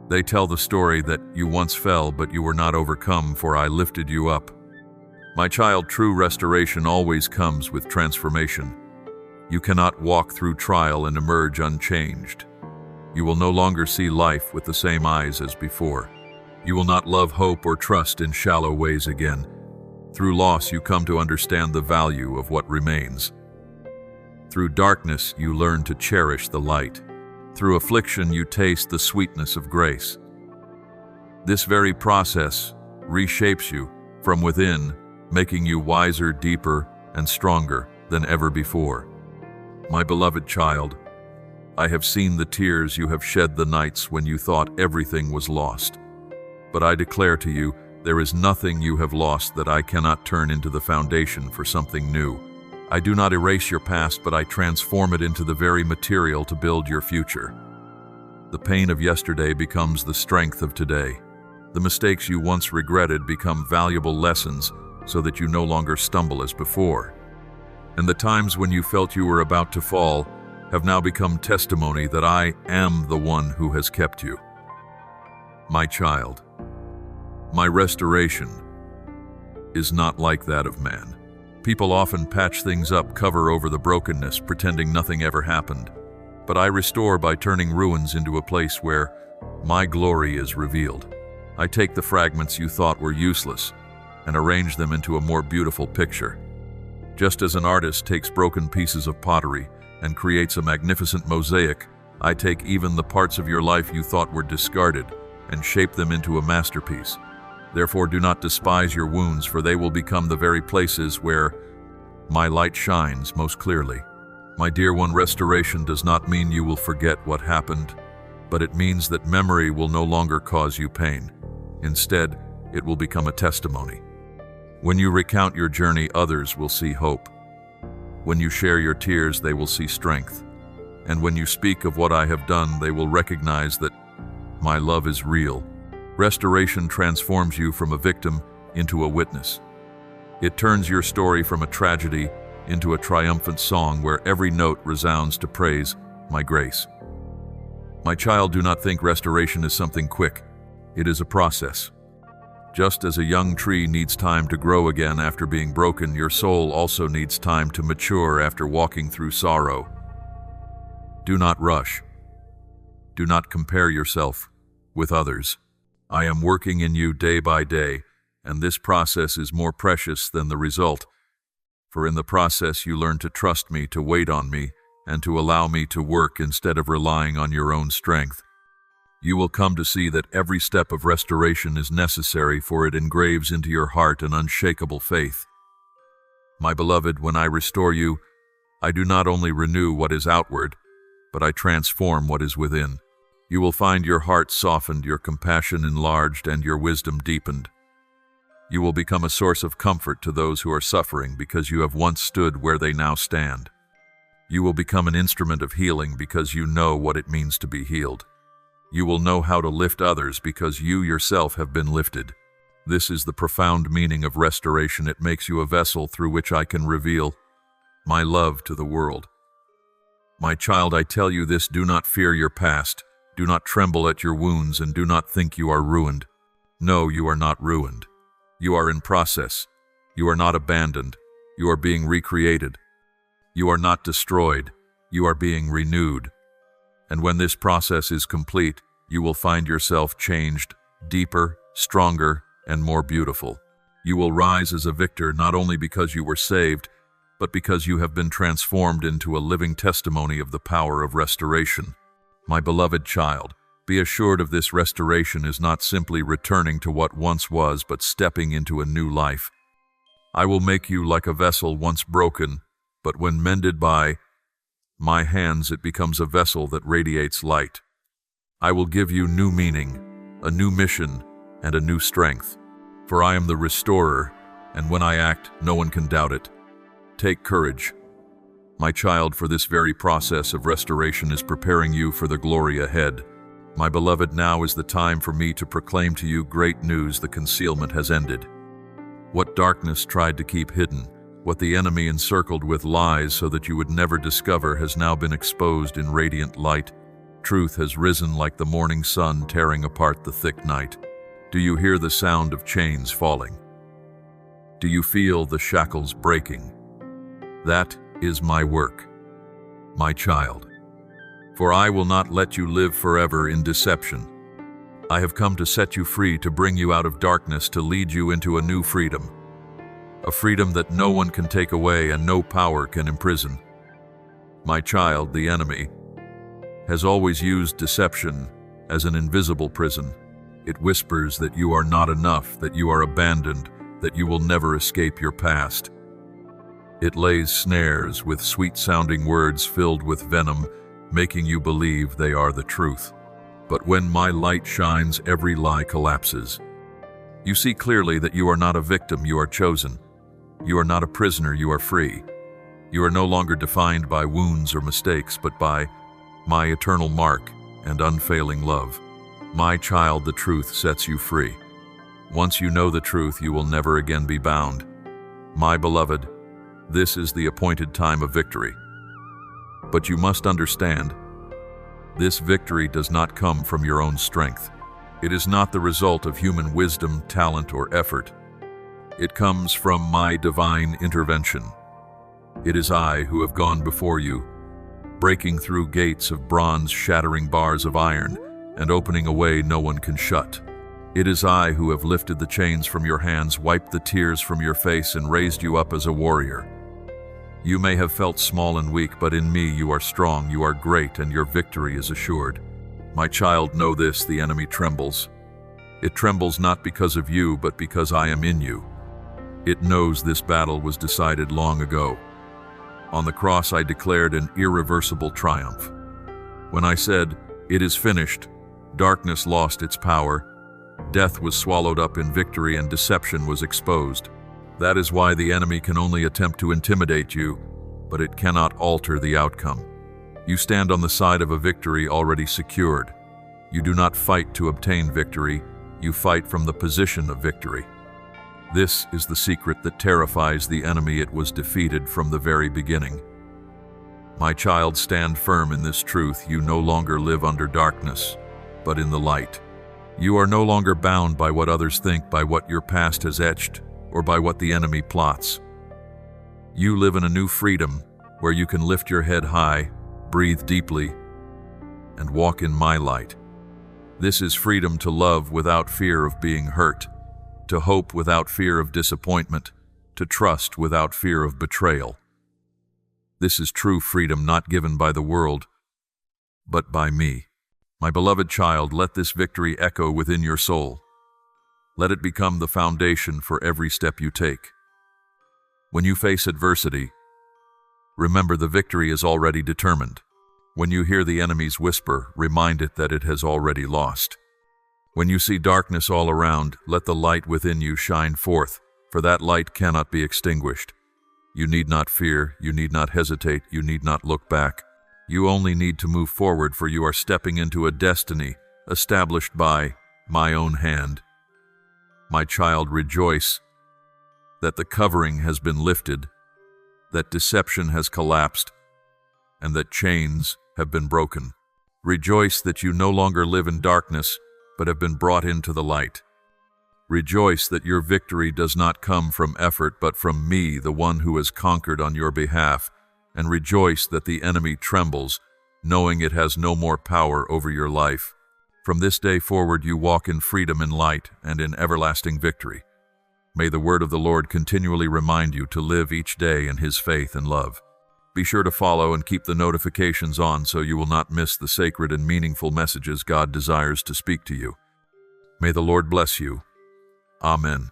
They tell the story that you once fell, but you were not overcome, for I lifted you up. My child, true restoration always comes with transformation. You cannot walk through trial and emerge unchanged. You will no longer see life with the same eyes as before. You will not love, hope, or trust in shallow ways again. Through loss, you come to understand the value of what remains. Through darkness, you learn to cherish the light. Through affliction, you taste the sweetness of grace. This very process reshapes you from within, making you wiser, deeper, and stronger than ever before. My beloved child, I have seen the tears you have shed the nights when you thought everything was lost. But I declare to you, there is nothing you have lost that I cannot turn into the foundation for something new. I do not erase your past, but I transform it into the very material to build your future. The pain of yesterday becomes the strength of today. The mistakes you once regretted become valuable lessons so that you no longer stumble as before. And the times when you felt you were about to fall have now become testimony that I am the one who has kept you. My child, my restoration is not like that of man. People often patch things up, cover over the brokenness, pretending nothing ever happened. but I restore by turning ruins into a place where my glory is revealed. I take the fragments you thought were useless and arrange them into a more beautiful picture. Just as an artist takes broken pieces of pottery and creates a magnificent mosaic, I take even the parts of your life you thought were discarded and shape them into a masterpiece. Therefore, do not despise your wounds, for they will become the very places where my light shines most clearly. My dear one, restoration does not mean you will forget what happened, but it means that memory will no longer cause you pain. Instead, it will become a testimony. When you recount your journey, others will see hope. When you share your tears, they will see strength. And when you speak of what I have done, they will recognize that my love is real. Restoration transforms you from a victim into a witness. It turns your story from a tragedy into a triumphant song where every note resounds to praise my grace. My child, do not think restoration is something quick. It is a process. Just as a young tree needs time to grow again after being broken, your soul also needs time to mature after walking through sorrow. Do not rush. Do not compare yourself with others. I am working in you day by day, and this process is more precious than the result. For in the process you learn to trust me, to wait on me, and to allow me to work instead of relying on your own strength. You will come to see that every step of restoration is necessary, for it engraves into your heart an unshakable faith. My beloved, when I restore you, I do not only renew what is outward, but I transform what is within. You will find your heart softened, your compassion enlarged, and your wisdom deepened. You will become a source of comfort to those who are suffering because you have once stood where they now stand. You will become an instrument of healing because you know what it means to be healed. You will know how to lift others because you yourself have been lifted. This is the profound meaning of restoration. It makes you a vessel through which I can reveal my love to the world. My child, I tell you this, do not fear your past. Do not tremble at your wounds, and do not think you are ruined. No, you are not ruined. You are in process. You are not abandoned. You are being recreated. You are not destroyed. You are being renewed. And when this process is complete, you will find yourself changed, deeper, stronger, and more beautiful. You will rise as a victor not only because you were saved, but because you have been transformed into a living testimony of the power of restoration. My beloved child, be assured of this: restoration is not simply returning to what once was, but stepping into a new life. I will make you like a vessel once broken, but when mended by my hands, it becomes a vessel that radiates light. I will give you new meaning, a new mission, and a new strength. For I am the restorer, and when I act, no one can doubt it. Take courage, my child, for this very process of restoration is preparing you for the glory ahead. My beloved, now is the time for me to proclaim to you great news: the concealment has ended. What darkness tried to keep hidden, what the enemy encircled with lies so that you would never discover, has now been exposed in radiant light. Truth has risen like the morning sun, tearing apart the thick night. Do you hear the sound of chains falling? Do you feel the shackles breaking? That is my work, my child. For I will not let you live forever in deception. I have come to set you free, to bring you out of darkness, to lead you into a new freedom. A freedom that no one can take away and no power can imprison. My child, the enemy has always used deception as an invisible prison. It whispers that you are not enough, that you are abandoned, that you will never escape your past. It lays snares with sweet-sounding words filled with venom, making you believe they are the truth. But when my light shines, every lie collapses. You see clearly that you are not a victim, you are chosen. You are not a prisoner, you are free. You are no longer defined by wounds or mistakes, but by my eternal mark and unfailing love. My child, the truth sets you free. Once you know the truth, you will never again be bound. My beloved, this is the appointed time of victory. But you must understand, this victory does not come from your own strength. It is not the result of human wisdom, talent, or effort. It comes from my divine intervention. It is I who have gone before you, breaking through gates of bronze, shattering bars of iron, and opening a way no one can shut. It is I who have lifted the chains from your hands, wiped the tears from your face, and raised you up as a warrior. You may have felt small and weak, but in me you are strong, you are great, and your victory is assured. My child, know this: the enemy trembles. It trembles not because of you, but because I am in you. It knows this battle was decided long ago. On the cross I declared an irreversible triumph. When I said, "It is finished," darkness lost its power, death was swallowed up in victory, and deception was exposed. That is why the enemy can only attempt to intimidate you, but it cannot alter the outcome. You stand on the side of a victory already secured. You do not fight to obtain victory, you fight from the position of victory. This is the secret that terrifies the enemy. It was defeated from the very beginning. My child, stand firm in this truth. You no longer live under darkness, but in the light. You are no longer bound by what others think, by what your past has etched, or by what the enemy plots. You live in a new freedom where you can lift your head high, breathe deeply, and walk in my light. This is freedom to love without fear of being hurt, to hope without fear of disappointment, to trust without fear of betrayal. This is true freedom, not given by the world, but by me. My beloved child, let this victory echo within your soul. Let it become the foundation for every step you take. When you face adversity, remember the victory is already determined. When you hear the enemy's whisper, remind it that it has already lost. When you see darkness all around, let the light within you shine forth, for that light cannot be extinguished. You need not fear, you need not hesitate, you need not look back. You only need to move forward, for you are stepping into a destiny established by my own hand. My child, rejoice that the covering has been lifted, that deception has collapsed, and that chains have been broken. Rejoice that you no longer live in darkness, but have been brought into the light. Rejoice that your victory does not come from effort, but from me, the one who has conquered on your behalf. And rejoice that the enemy trembles, knowing it has no more power over your life. From this day forward you walk in freedom, in light, and in everlasting victory. May the word of the Lord continually remind you to live each day in His faith and love. Be sure to follow and keep the notifications on so you will not miss the sacred and meaningful messages God desires to speak to you. May the Lord bless you. Amen.